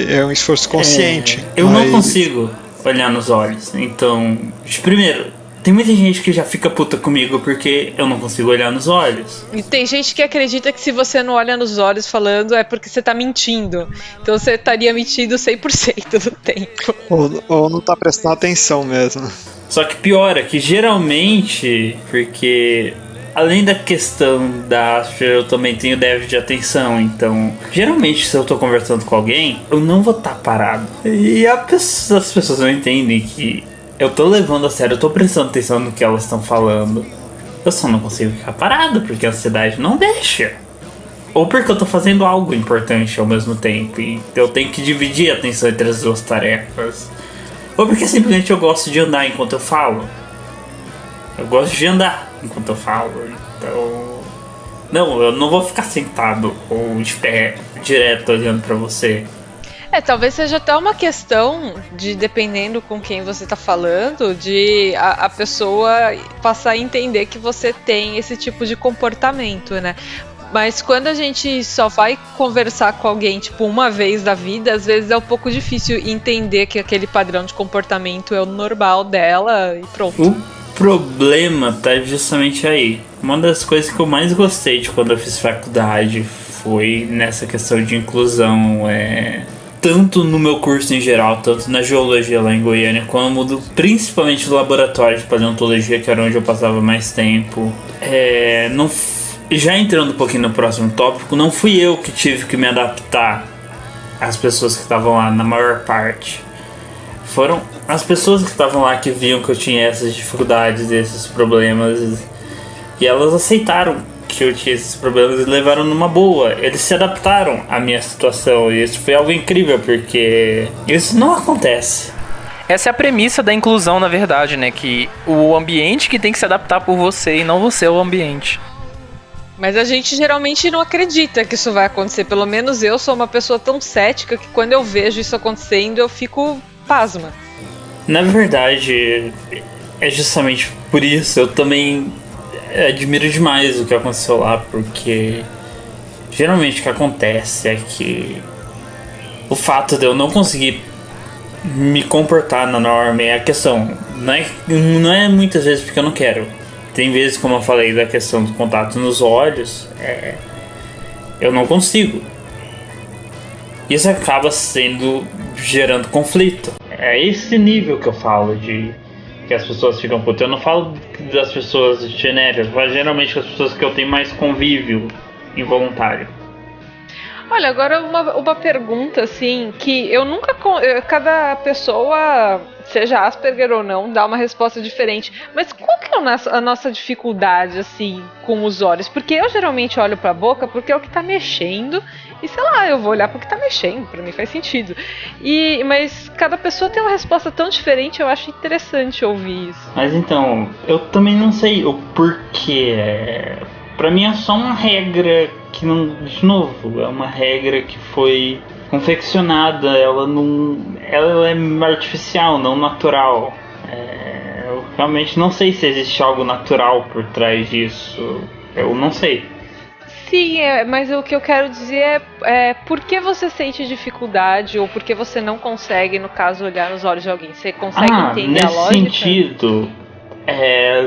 É um esforço consciente. Eu não consigo olhar nos olhos. Então, primeiro, tem muita gente que já fica puta comigo porque eu não consigo olhar nos olhos. E tem gente que acredita que se você não olha nos olhos falando é porque você tá mentindo. Então você estaria mentindo 100% do tempo. Ou não tá prestando atenção mesmo. Só que pior é que geralmente, porque além da questão da Asper, eu também tenho déficit de atenção. Então, geralmente se eu tô conversando com alguém, eu não vou estar parado. E as pessoas não entendem que eu tô levando a sério, eu tô prestando atenção no que elas estão falando. Eu só não consigo ficar parado, porque a ansiedade não deixa. Ou porque eu tô fazendo algo importante ao mesmo tempo e eu tenho que dividir a atenção entre as duas tarefas. Ou porque simplesmente eu gosto de andar enquanto eu falo. Eu gosto de andar enquanto eu falo. Então... não, eu não vou ficar sentado ou de pé direto olhando pra você. Talvez seja até uma questão de, dependendo com quem você tá falando, de a pessoa passar a entender que você tem esse tipo de comportamento, né? Mas quando a gente só vai conversar com alguém, tipo, uma vez da vida, às vezes é um pouco difícil entender que aquele padrão de comportamento é o normal dela e pronto. O problema tá justamente aí. Uma das coisas que eu mais gostei de quando eu fiz faculdade foi nessa questão de inclusão, tanto no meu curso em geral, tanto na geologia lá em Goiânia, como principalmente no laboratório de paleontologia, que era onde eu passava mais tempo. Já entrando um pouquinho no próximo tópico, não fui eu que tive que me adaptar às pessoas que estavam lá, na maior parte. Foram as pessoas que estavam lá que viam que eu tinha essas dificuldades, esses problemas, e elas aceitaram que eu tinha esses problemas e levaram numa boa. Eles se adaptaram à minha situação e isso foi algo incrível, porque isso não acontece. Essa é a premissa da inclusão, na verdade, né? Que o ambiente que tem que se adaptar por você e não você ao ambiente. Mas a gente geralmente não acredita que isso vai acontecer. Pelo menos eu sou uma pessoa tão cética que quando eu vejo isso acontecendo eu fico pasma. Na verdade, é justamente por isso eu também admiro demais o que aconteceu lá, porque geralmente o que acontece é que o fato de eu não conseguir me comportar na norma é a questão. Não é muitas vezes porque eu não quero. Tem vezes, como eu falei, da questão do contato nos olhos, eu não consigo. Isso acaba gerando conflito. É esse nível que eu falo de que as pessoas ficam putas. Eu não falo das pessoas genéricas, mas geralmente as pessoas que eu tenho mais convívio involuntário. Olha, agora uma pergunta, assim, que eu nunca... Cada pessoa, seja Asperger ou não, dá uma resposta diferente. Mas qual que é a nossa dificuldade, assim, com os olhos? Porque eu geralmente olho pra boca porque é o que tá mexendo e sei lá, eu vou olhar porque tá mexendo, pra mim faz sentido. Mas cada pessoa tem uma resposta tão diferente, eu acho interessante ouvir isso. Mas então, eu também não sei o porquê. Pra mim é só uma regra que não... De novo, é uma regra que foi confeccionada, ela é artificial, não natural. Eu realmente não sei se existe algo natural por trás disso. Eu não sei. Sim, mas o que eu quero dizer é por que você sente dificuldade ou por que você não consegue, no caso, olhar nos olhos de alguém? Você consegue entender a lógica? Nesse sentido,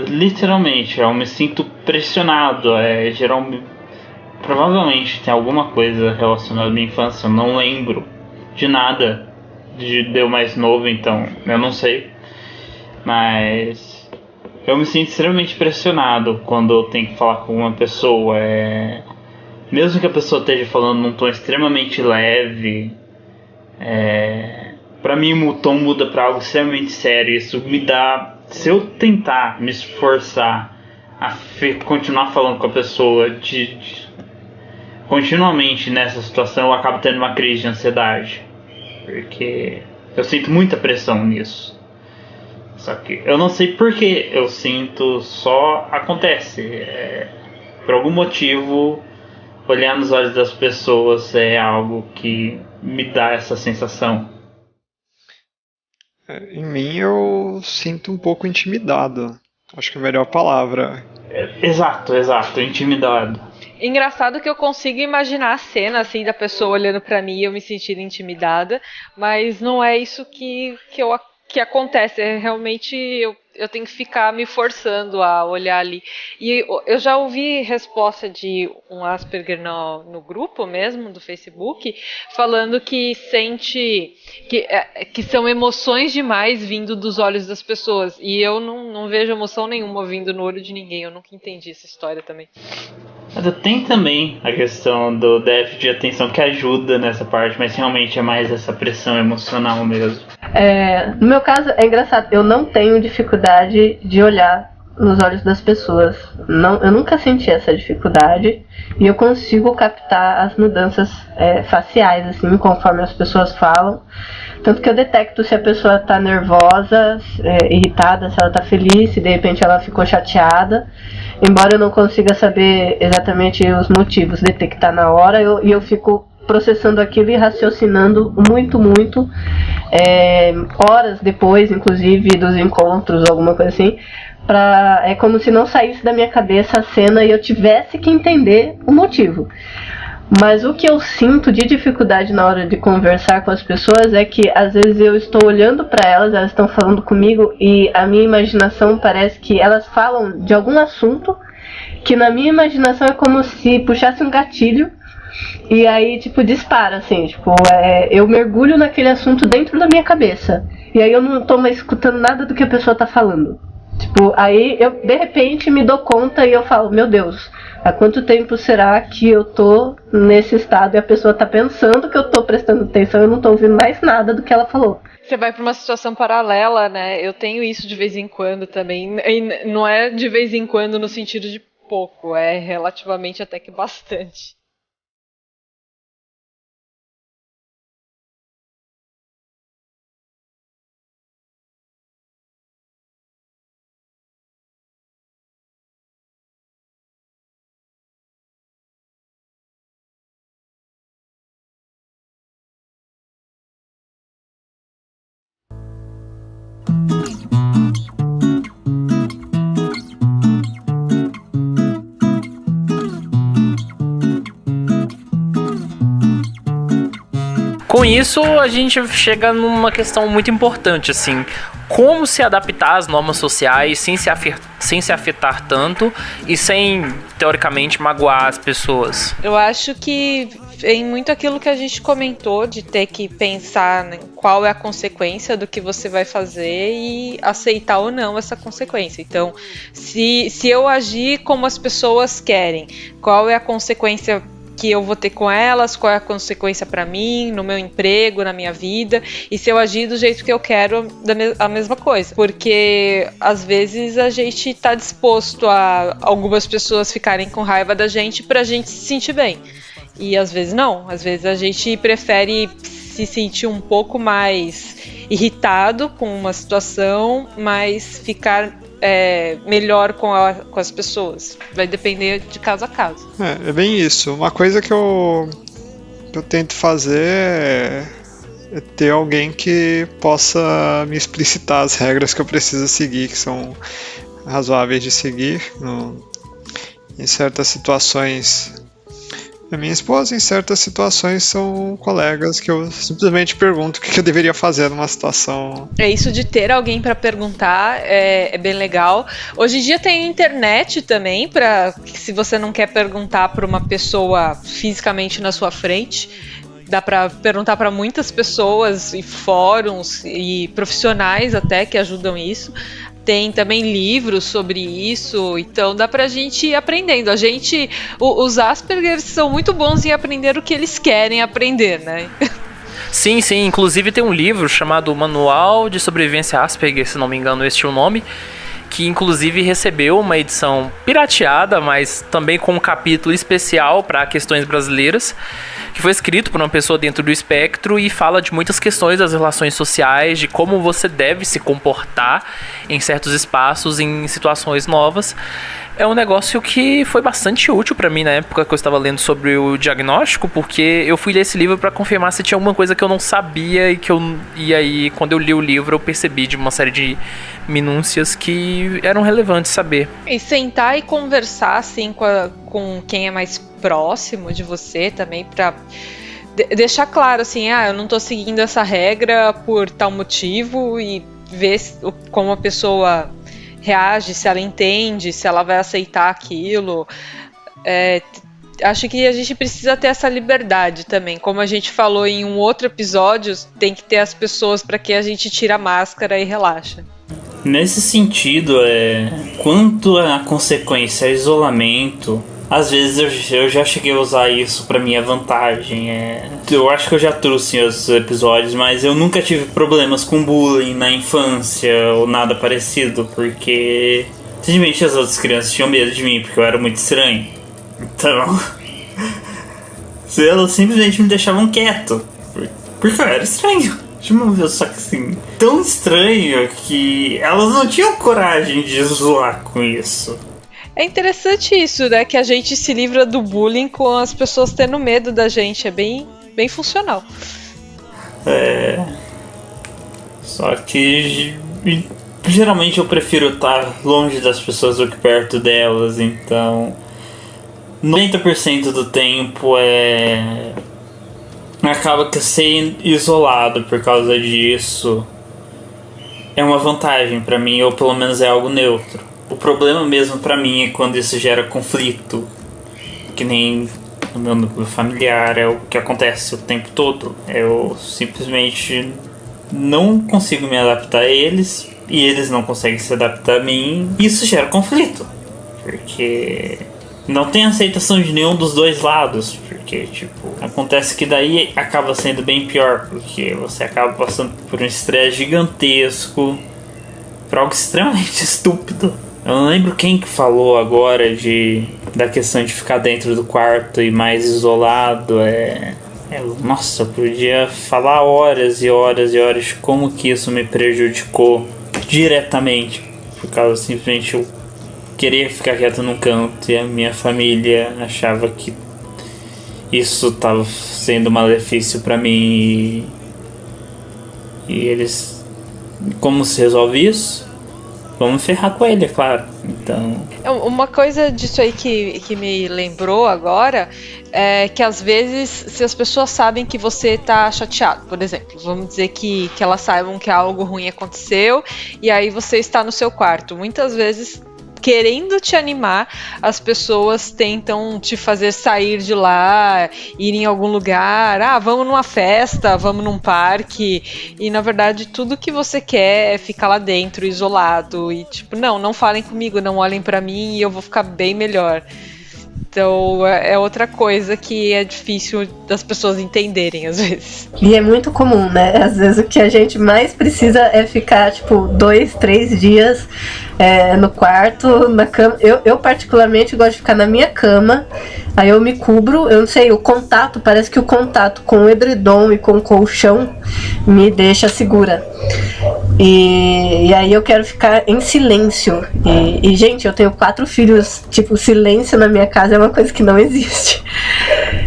literalmente, eu me sinto pressionado. Provavelmente tem alguma coisa relacionada à minha infância, eu não lembro de nada de eu mais novo, então eu não sei. Mas eu me sinto extremamente pressionado quando eu tenho que falar com uma pessoa. Mesmo que a pessoa esteja falando num tom extremamente leve, pra mim o tom muda pra algo extremamente sério. Isso me dá... Se eu tentar me esforçar a continuar falando com a pessoa continuamente nessa situação, eu acabo tendo uma crise de ansiedade. Porque eu sinto muita pressão nisso. Só que eu não sei por que eu sinto, só acontece. Por algum motivo, olhar nos olhos das pessoas é algo que me dá essa sensação. Em mim eu sinto um pouco intimidado. Acho que é a melhor palavra. Exato, intimidado. Engraçado que eu consigo imaginar a cena assim da pessoa olhando pra mim e eu me sentindo intimidada, mas não é isso que acontece. Realmente eu tenho que ficar me forçando a olhar ali. E eu já ouvi resposta de um Asperger no grupo mesmo, do Facebook, falando que sente que são emoções demais vindo dos olhos das pessoas. E eu não vejo emoção nenhuma vindo no olho de ninguém. Eu nunca entendi essa história também. Mas tem também a questão do déficit de atenção que ajuda nessa parte, mas realmente é mais essa pressão emocional mesmo. No meu caso, é engraçado, eu não tenho dificuldade de olhar nos olhos das pessoas. Eu nunca senti essa dificuldade e eu consigo captar as mudanças faciais, assim, conforme as pessoas falam. Tanto que eu detecto se a pessoa está nervosa, irritada, se ela está feliz, se de repente ela ficou chateada. Embora eu não consiga saber exatamente os motivos, detectar na hora, eu fico processando aquilo e raciocinando muito, horas depois, inclusive, dos encontros, alguma coisa assim, é como se não saísse da minha cabeça a cena e eu tivesse que entender o motivo. Mas o que eu sinto de dificuldade na hora de conversar com as pessoas é que às vezes eu estou olhando para elas estão falando comigo e a minha imaginação parece que elas falam de algum assunto que na minha imaginação é como se puxasse um gatilho e aí tipo dispara assim, eu mergulho naquele assunto dentro da minha cabeça e aí eu não estou mais escutando nada do que a pessoa está falando. Aí eu de repente me dou conta e eu falo, meu Deus, há quanto tempo será que eu tô nesse estado e a pessoa tá pensando que eu tô prestando atenção e eu não tô ouvindo mais nada do que ela falou. Você vai para uma situação paralela, né? Eu tenho isso de vez em quando também. E não é de vez em quando no sentido de pouco, é relativamente até que bastante. Com isso, a gente chega numa questão muito importante, assim, como se adaptar às normas sociais sem se afetar tanto e sem, teoricamente, magoar as pessoas? Eu acho que vem muito aquilo que a gente comentou, de ter que pensar em qual é a consequência do que você vai fazer e aceitar ou não essa consequência. Então, se eu agir como as pessoas querem, qual é a consequência que eu vou ter com elas, qual é a consequência para mim, no meu emprego, na minha vida, e se eu agir do jeito que eu quero, a mesma coisa. Porque às vezes a gente tá disposto a algumas pessoas ficarem com raiva da gente pra gente se sentir bem. E às vezes não, às vezes a gente prefere se sentir um pouco mais irritado com uma situação, mas ficar melhor com as pessoas. Vai depender de caso a caso. É bem isso. Uma coisa que eu tento fazer é ter alguém que possa me explicitar as regras que eu preciso seguir, que são razoáveis de seguir em certas situações. A minha esposa, em certas situações, são colegas que eu simplesmente pergunto o que eu deveria fazer numa situação. É isso de ter alguém para perguntar, é bem legal. Hoje em dia tem internet também, se você não quer perguntar para uma pessoa fisicamente na sua frente, dá para perguntar para muitas pessoas e fóruns e profissionais até que ajudam isso. Tem também livros sobre isso, então dá pra gente ir aprendendo. Os Aspergers são muito bons em aprender o que eles querem aprender, né? Sim, inclusive tem um livro chamado Manual de Sobrevivência Asperger, se não me engano este é o nome, que inclusive recebeu uma edição pirateada, mas também com um capítulo especial para questões brasileiras, que foi escrito por uma pessoa dentro do espectro e fala de muitas questões das relações sociais, de como você deve se comportar em certos espaços, em situações novas. É um negócio que foi bastante útil para mim na época que eu estava lendo sobre o diagnóstico, porque eu fui ler esse livro para confirmar se tinha alguma coisa que eu não sabia e aí quando eu li o livro eu percebi de uma série de minúcias que eram relevantes saber. E sentar e conversar assim com quem é mais próximo de você também, para deixar claro assim, eu não tô seguindo essa regra por tal motivo, e ver como a pessoa reage, se ela entende, se ela vai aceitar aquilo. Acho que a gente precisa ter essa liberdade também. Como a gente falou em um outro episódio, tem que ter as pessoas para que a gente tire a máscara e relaxa. Nesse sentido, quanto à consequência, isolamento, às vezes eu já cheguei a usar isso pra minha vantagem. Eu acho que eu já trouxe em outros episódios, mas eu nunca tive problemas com bullying na infância ou nada parecido, porque simplesmente as outras crianças tinham medo de mim, porque eu era muito estranho. Então, elas simplesmente me deixavam quieto, porque eu era estranho. Só que assim, tão estranho que elas não tinham coragem de zoar com isso. É interessante isso, né? Que a gente se livra do bullying com as pessoas tendo medo da gente. É bem funcional. Só que geralmente eu prefiro estar longe das pessoas do que perto delas. Então 90% do tempo acaba que ser isolado por causa disso é uma vantagem pra mim, ou pelo menos é algo neutro. O problema mesmo pra mim é quando isso gera conflito, que nem no meu núcleo familiar, é o que acontece o tempo todo. Eu simplesmente não consigo me adaptar a eles e eles não conseguem se adaptar a mim. Isso gera conflito, porque não tem aceitação de nenhum dos dois lados, porque acontece que daí acaba sendo bem pior, porque você acaba passando por um estresse gigantesco por algo extremamente estúpido. Eu não lembro quem que falou agora da questão de ficar dentro do quarto e mais isolado. Nossa, eu podia falar horas e horas e horas de como que isso me prejudicou diretamente, por causa simplesmente eu queria ficar quieto num canto e a minha família achava que isso estava sendo um malefício pra mim. E eles... Como se resolve isso? Vamos ferrar com ele, é claro. Então... Uma coisa disso aí que me lembrou agora é que às vezes, se as pessoas sabem que você tá chateado, por exemplo, vamos dizer que elas saibam que algo ruim aconteceu e aí você está no seu quarto. Muitas vezes, querendo te animar, as pessoas tentam te fazer sair de lá, ir em algum lugar, vamos numa festa, vamos num parque, e na verdade tudo que você quer é ficar lá dentro, isolado, e não falem comigo, não olhem pra mim e eu vou ficar bem melhor. Então é outra coisa que é difícil das pessoas entenderem às vezes. E é muito comum, né? Às vezes o que a gente mais precisa é ficar, tipo, 2, 3 dias no quarto, na cama. Eu particularmente gosto de ficar na minha cama, aí eu me cubro, eu não sei, o contato, parece que o contato com o edredom e com o colchão me deixa segura. E aí eu quero ficar em silêncio. E, gente, eu tenho 4 filhos, tipo, silêncio na minha casa é uma coisa que não existe.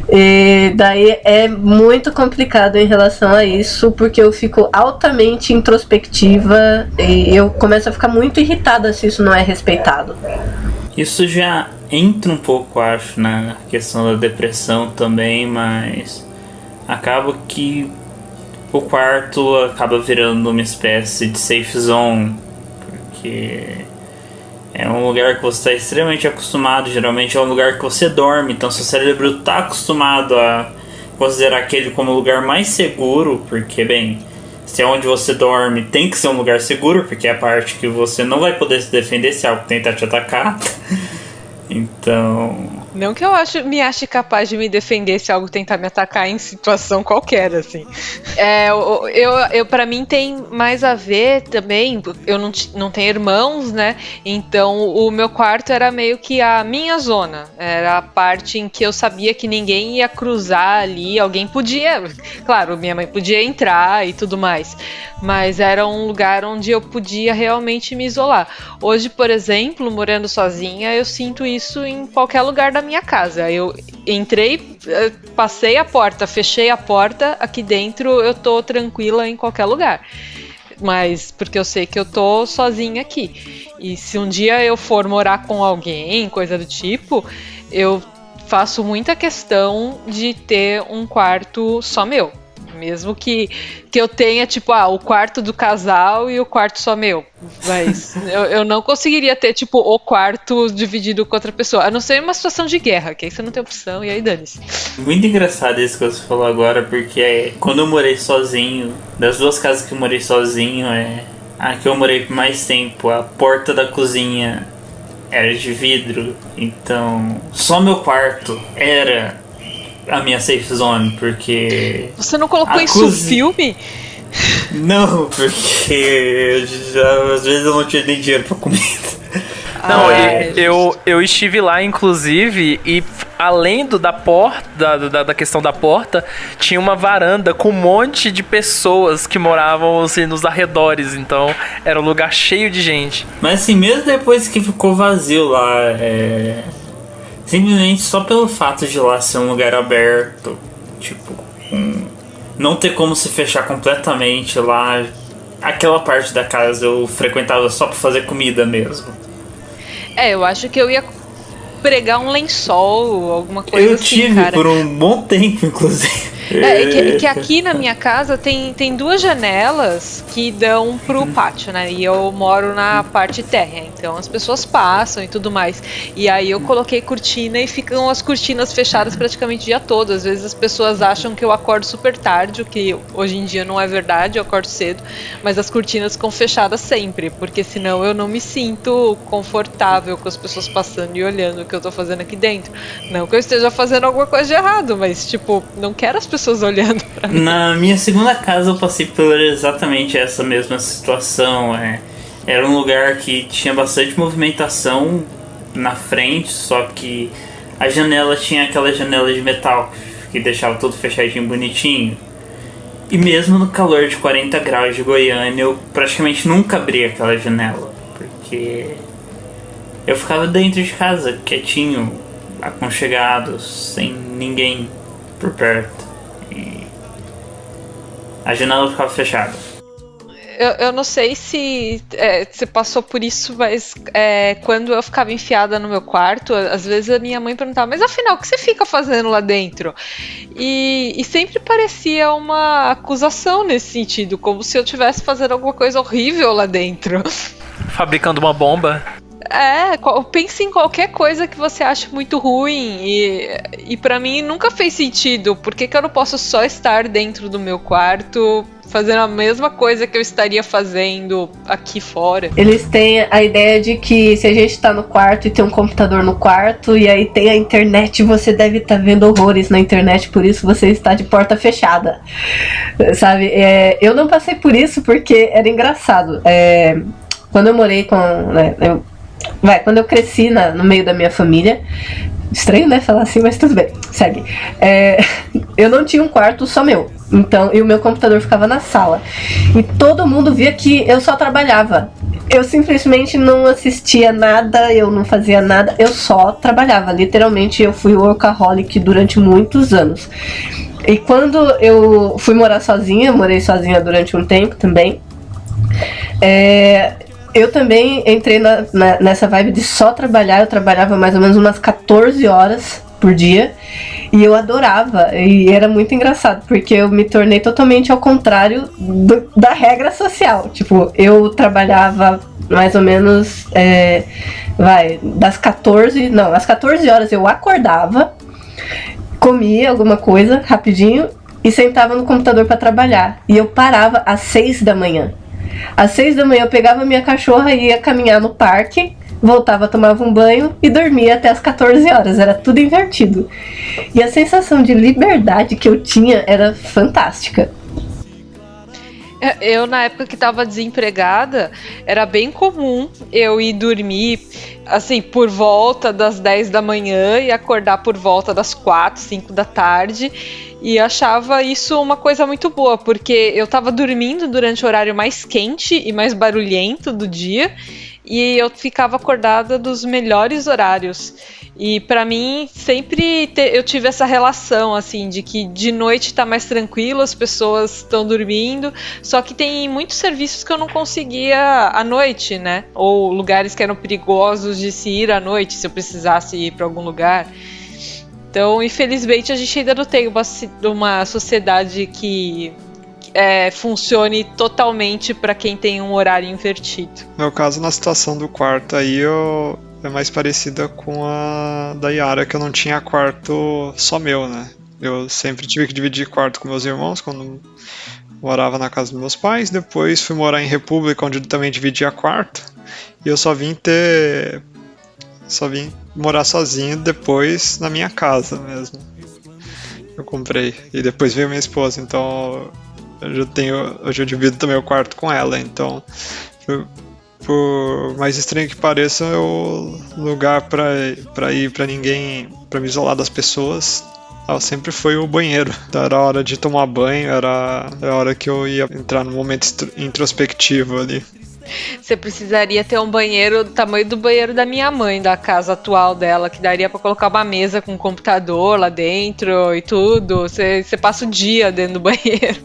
E daí é muito complicado em relação a isso, porque eu fico altamente introspectiva e eu começo a ficar muito irritada se isso não é respeitado. Isso já entra um pouco, acho, na questão da depressão também, mas acaba que o quarto acaba virando uma espécie de safe zone, porque é um lugar que você está extremamente acostumado, geralmente é um lugar que você dorme, então seu cérebro está acostumado a considerar aquele como o lugar mais seguro, porque, bem, se é onde você dorme, tem que ser um lugar seguro, porque é a parte que você não vai poder se defender se algo tentar te atacar. Então... Não que eu me ache capaz de me defender se algo tentar me atacar em situação qualquer, assim. Pra mim tem mais a ver também, eu não tenho irmãos, né? Então o meu quarto era meio que a minha zona. Era a parte em que eu sabia que ninguém ia cruzar ali, alguém podia... Claro, minha mãe podia entrar e tudo mais. Mas era um lugar onde eu podia realmente me isolar. Hoje, por exemplo, morando sozinha, eu sinto isso em qualquer lugar da minha casa. Eu entrei, passei a porta, fechei a porta, aqui dentro eu tô tranquila em qualquer lugar. Mas porque eu sei que eu tô sozinha aqui. E se um dia eu for morar com alguém, coisa do tipo, eu faço muita questão de ter um quarto só meu. Mesmo que eu tenha, tipo, o quarto do casal e o quarto só meu. Mas eu não conseguiria ter, tipo, o quarto dividido com outra pessoa. A não ser uma situação de guerra, que aí você não tem opção e aí dane-se. Muito engraçado isso que você falou agora, porque quando eu morei sozinho, das 2 casas que eu morei sozinho, a que eu morei por mais tempo, a porta da cozinha era de vidro. Então, só meu quarto era a minha safe zone, porque... Você não colocou isso no filme? Não, porque às vezes eu não tinha nem dinheiro pra comida. Não, eu estive lá, inclusive, e além da porta, da questão da porta, tinha uma varanda com um monte de pessoas que moravam assim, nos arredores, então era um lugar cheio de gente. Mas assim, mesmo depois que ficou vazio lá, simplesmente só pelo fato de lá ser um lugar aberto, tipo, não ter como se fechar completamente lá, aquela parte da casa eu frequentava só pra fazer comida mesmo. Eu acho que eu ia pregar um lençol, alguma coisa eu assim, tive cara. Por um bom tempo, inclusive. Que aqui na minha casa tem 2 janelas que dão pro pátio, né? E eu moro na parte térrea, então as pessoas passam e tudo mais. E aí eu coloquei cortina e ficam as cortinas fechadas praticamente o dia todo. Às vezes as pessoas acham que eu acordo super tarde, o que hoje em dia não é verdade, eu acordo cedo. Mas as cortinas ficam fechadas sempre, porque senão eu não me sinto confortável com as pessoas passando e olhando o que eu tô fazendo aqui dentro. Não que eu esteja fazendo alguma coisa de errado, mas tipo, não quero as pessoas olhando pra mim. Na minha segunda casa eu passei por exatamente essa mesma situação. Era um lugar que tinha bastante movimentação na frente, só que a janela tinha aquela janela de metal que deixava tudo fechadinho, bonitinho. E mesmo no calor de 40 graus de Goiânia, eu praticamente nunca abria aquela janela, porque eu ficava dentro de casa, quietinho, aconchegado, sem ninguém por perto. E a janela ficava fechada. Eu não sei se você passou por isso, mas quando eu ficava enfiada no meu quarto, às vezes a minha mãe perguntava, mas afinal, o que você fica fazendo lá dentro? E sempre parecia uma acusação nesse sentido, como se eu estivesse fazendo alguma coisa horrível lá dentro. Fabricando uma bomba. Pense em qualquer coisa que você ache muito ruim e pra mim nunca fez sentido. Por que eu não posso só estar dentro do meu quarto fazendo a mesma coisa que eu estaria fazendo aqui fora. Eles têm a ideia de que se a gente tá no quarto e tem um computador no quarto e aí tem a internet, você deve estar vendo horrores na internet, por isso você está de porta fechada, sabe? Eu não passei por isso porque era engraçado. Quando eu morei com... né, quando eu cresci no meio da minha família, estranho, né, falar assim, mas tudo bem, segue. Eu não tinha um quarto só meu, então, e o meu computador ficava na sala. E todo mundo via que eu só trabalhava. Eu simplesmente não assistia nada, eu não fazia nada, eu só trabalhava. Literalmente, eu fui workaholic durante muitos anos. E quando eu fui morar sozinha, morei sozinha durante um tempo também, eu também entrei nessa vibe de só trabalhar. Eu trabalhava mais ou menos umas 14 horas por dia e eu adorava, e era muito engraçado porque eu me tornei totalmente ao contrário da regra social. Tipo, eu trabalhava mais ou menos às 14 horas eu acordava, comia alguma coisa rapidinho e sentava no computador para trabalhar, e eu parava às 6 da manhã. Às 6 da manhã eu pegava minha cachorra e ia caminhar no parque, voltava, tomava um banho e dormia até as 14 horas. Era tudo invertido. E a sensação de liberdade que eu tinha era fantástica. Eu, na época que estava desempregada, era bem comum eu ir dormir, assim, por volta das 10 da manhã e acordar por volta das 4, 5 da tarde. E achava isso uma coisa muito boa, porque eu estava dormindo durante o horário mais quente e mais barulhento do dia, e eu ficava acordada dos melhores horários. E pra mim, sempre eu tive essa relação, assim, de que de noite tá mais tranquilo, as pessoas estão dormindo, só que tem muitos serviços que eu não conseguia à noite, né? Ou lugares que eram perigosos de se ir à noite, se eu precisasse ir pra algum lugar. Então, infelizmente, a gente ainda não tem uma sociedade que funcione totalmente para quem tem um horário invertido. No meu caso, na situação do quarto aí, é mais parecida com a da Yara, que eu não tinha quarto só meu, né? Eu sempre tive que dividir quarto com meus irmãos quando morava na casa dos meus pais. Depois fui morar em República, onde eu também dividia quarto. E eu só vim morar sozinho depois na minha casa mesmo. Eu comprei. E depois veio minha esposa, então hoje eu divido também o quarto com ela. Então, por mais estranho que pareça, o lugar pra ir pra ninguém, pra me isolar das pessoas, sempre foi o banheiro. Então, era a hora de tomar banho, era a hora que eu ia entrar num momento introspectivo ali. Você precisaria ter um banheiro do tamanho do banheiro da minha mãe, da casa atual dela, que daria pra colocar uma mesa com um computador lá dentro e tudo. Você passa o dia dentro do banheiro.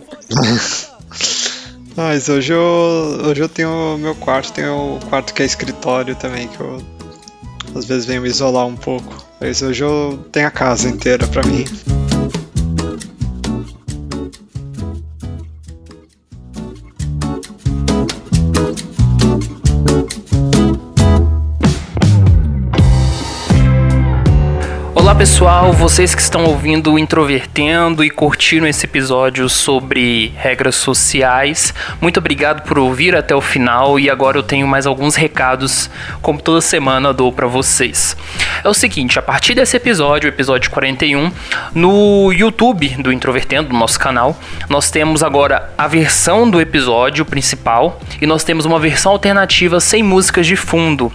Mas hoje eu tenho meu quarto, tenho o quarto que é escritório também, que eu às vezes venho me isolar um pouco. Mas hoje eu tenho a casa inteira pra mim. Olá pessoal, vocês que estão ouvindo o Introvertendo e curtiram esse episódio sobre regras sociais, muito obrigado por ouvir até o final, e agora eu tenho mais alguns recados, como toda semana eu dou pra vocês. É o seguinte, a partir desse episódio, o episódio 41, no YouTube do Introvertendo, do nosso canal, nós temos agora a versão do episódio principal e nós temos uma versão alternativa sem músicas de fundo.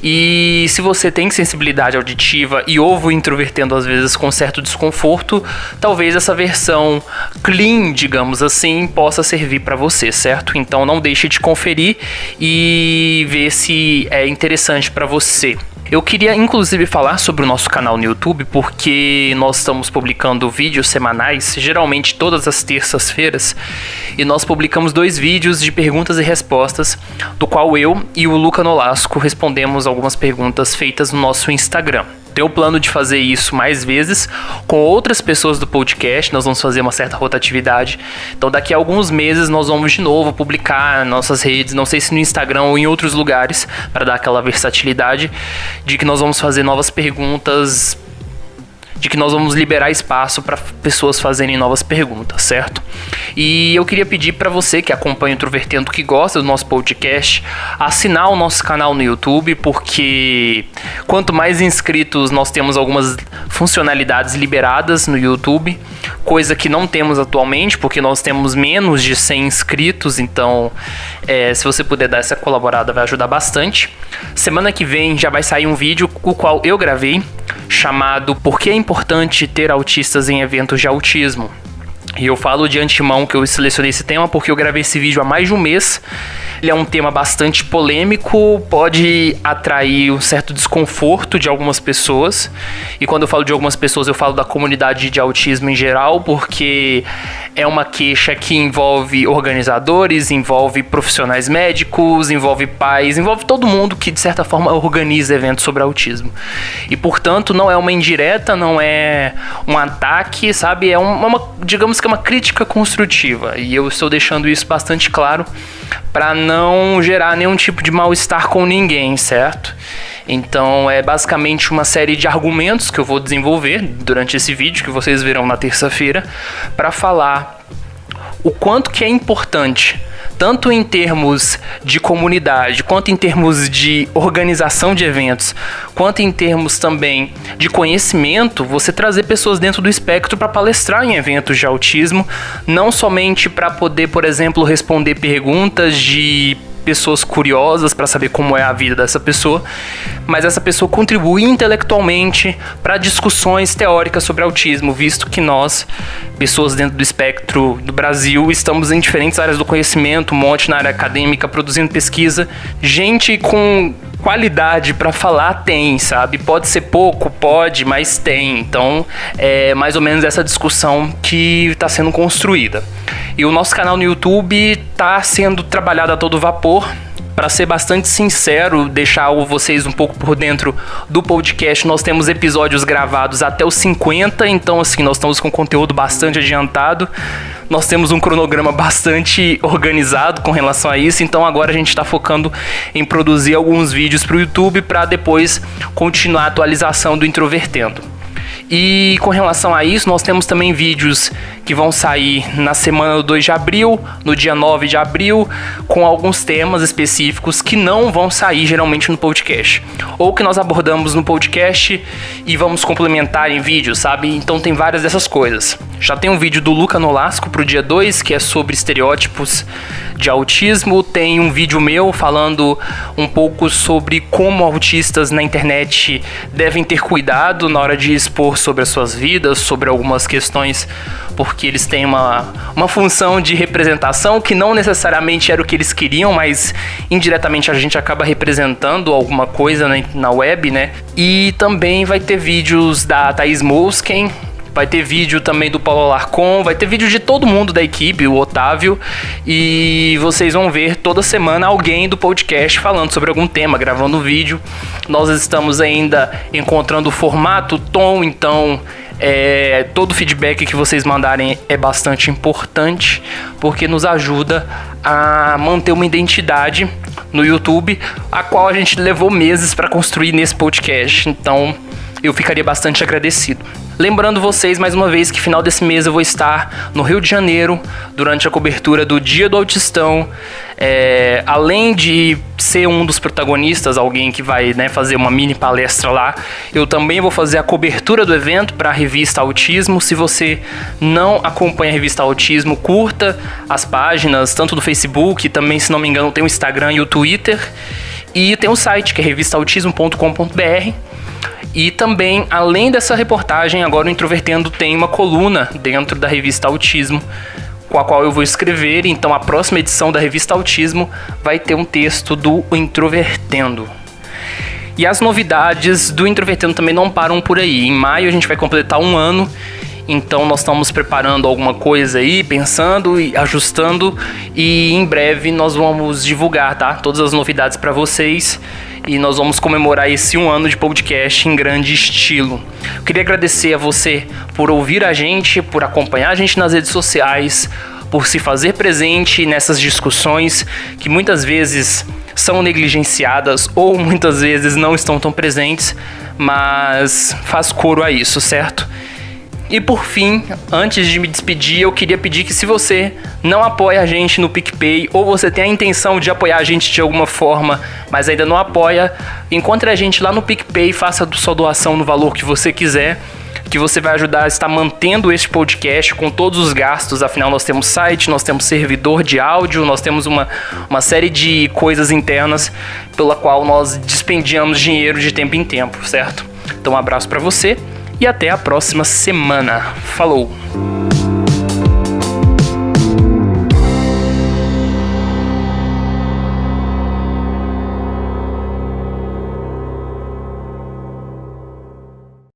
E se você tem sensibilidade auditiva e ouve o Introvertendo às vezes com certo desconforto, talvez essa versão clean, digamos assim, possa servir para você, certo? Então não deixe de conferir e ver se é interessante para você. Eu queria inclusive falar sobre o nosso canal no YouTube, porque nós estamos publicando vídeos semanais, geralmente todas as terças-feiras, e nós publicamos 2 vídeos de perguntas e respostas, do qual eu e o Luca Nolasco respondemos algumas perguntas feitas no nosso Instagram. Tenho o plano de fazer isso mais vezes com outras pessoas do podcast, nós vamos fazer uma certa rotatividade. Então daqui a alguns meses nós vamos de novo publicar nas nossas redes, não sei se no Instagram ou em outros lugares, para dar aquela versatilidade de que nós vamos fazer novas perguntas de que nós vamos liberar espaço para pessoas fazerem novas perguntas, certo? E eu queria pedir para você que acompanha o Introvertendo, que gosta do nosso podcast, assinar o nosso canal no YouTube, porque quanto mais inscritos nós temos algumas funcionalidades liberadas no YouTube, coisa que não temos atualmente, porque nós temos menos de 100 inscritos, então se você puder dar essa colaborada vai ajudar bastante. Semana que vem já vai sair um vídeo o qual eu gravei, chamado Por que é importante ter autistas em eventos de autismo? E eu falo de antemão que eu selecionei esse tema porque eu gravei esse vídeo há mais de um mês. Ele é um tema bastante polêmico, pode atrair um certo desconforto de algumas pessoas. E quando eu falo de algumas pessoas, eu falo da comunidade de autismo em geral, porque é uma queixa que envolve organizadores, envolve profissionais médicos, envolve pais, envolve todo mundo que de certa forma organiza eventos sobre autismo. E portanto não é uma indireta, não é um ataque, sabe? É digamos que é uma crítica construtiva. E eu estou deixando isso bastante claro para não gerar nenhum tipo de mal-estar com ninguém, certo? Então é basicamente uma série de argumentos que eu vou desenvolver durante esse vídeo que vocês verão na terça-feira para falar o quanto que é importante, tanto em termos de comunidade, quanto em termos de organização de eventos, quanto em termos também de conhecimento, você trazer pessoas dentro do espectro para palestrar em eventos de autismo, não somente para poder, por exemplo, responder perguntas de pessoas curiosas para saber como é a vida dessa pessoa, mas essa pessoa contribui intelectualmente para discussões teóricas sobre autismo, visto que nós, pessoas dentro do espectro do Brasil, estamos em diferentes áreas do conhecimento, um monte na área acadêmica, produzindo pesquisa, gente com qualidade para falar tem, sabe? Pode ser pouco, pode, mas tem. Então, é mais ou menos essa discussão que está sendo construída. E o nosso canal no YouTube está sendo trabalhado a todo vapor. Para ser bastante sincero, deixar vocês um pouco por dentro do podcast, nós temos episódios gravados até os 50, então assim, nós estamos com conteúdo bastante adiantado. Nós temos um cronograma bastante organizado com relação a isso, então agora a gente está focando em produzir alguns vídeos para o YouTube para depois continuar a atualização do Introvertendo. E com relação a isso, nós temos também vídeos que vão sair na semana do 2 de abril, no dia 9 de abril, com alguns temas específicos que não vão sair geralmente no podcast, ou que nós abordamos no podcast e vamos complementar em vídeo, sabe? Então tem várias dessas coisas. Já tem um vídeo do Luca Nolasco pro dia 2, que é sobre estereótipos de autismo. Tem um vídeo meu falando um pouco sobre como autistas na internet devem ter cuidado na hora de expor sobre as suas vidas, sobre algumas questões, porque eles têm uma função de representação que não necessariamente era o que eles queriam, mas indiretamente a gente acaba representando alguma coisa na web, né? E também vai ter vídeos da Thaís Molsken, vai ter vídeo também do Paulo Alarcon, vai ter vídeo de todo mundo da equipe, o Otávio, e vocês vão ver toda semana alguém do podcast falando sobre algum tema, gravando um vídeo. Nós estamos ainda encontrando o formato, o tom, então todo feedback que vocês mandarem é bastante importante, porque nos ajuda a manter uma identidade no YouTube, a qual a gente levou meses para construir nesse podcast, então eu ficaria bastante agradecido. Lembrando vocês, mais uma vez, que final desse mês eu vou estar no Rio de Janeiro, durante a cobertura do Dia do Autistão. Além de ser um dos protagonistas, alguém que vai, né, fazer uma mini palestra lá, eu também vou fazer a cobertura do evento para a revista Autismo. Se você não acompanha a revista Autismo, curta as páginas, tanto do Facebook, também, se não me engano, tem o Instagram e o Twitter. E tem o site, que é revistaautismo.com.br. E também, além dessa reportagem, agora o Introvertendo tem uma coluna dentro da revista Autismo, com a qual eu vou escrever. Então a próxima edição da revista Autismo vai ter um texto do Introvertendo. E as novidades do Introvertendo também não param por aí. Em maio a gente vai completar 1 ano, então nós estamos preparando alguma coisa aí, pensando e ajustando, e em breve nós vamos divulgar, tá? Todas as novidades para vocês. E nós vamos comemorar esse 1 ano de podcast em grande estilo. Eu queria agradecer a você por ouvir a gente, por acompanhar a gente nas redes sociais, por se fazer presente nessas discussões que muitas vezes são negligenciadas ou muitas vezes não estão tão presentes, mas faz coro a isso, certo? E por fim, antes de me despedir, eu queria pedir que, se você não apoia a gente no PicPay, ou você tem a intenção de apoiar a gente de alguma forma, mas ainda não apoia, encontre a gente lá no PicPay, faça sua doação no valor que você quiser, que você vai ajudar a estar mantendo este podcast com todos os gastos. Afinal, nós temos site, nós temos servidor de áudio, nós temos uma série de coisas internas pela qual nós despendiamos dinheiro de tempo em tempo, certo? Então, um abraço pra você e até a próxima semana. Falou!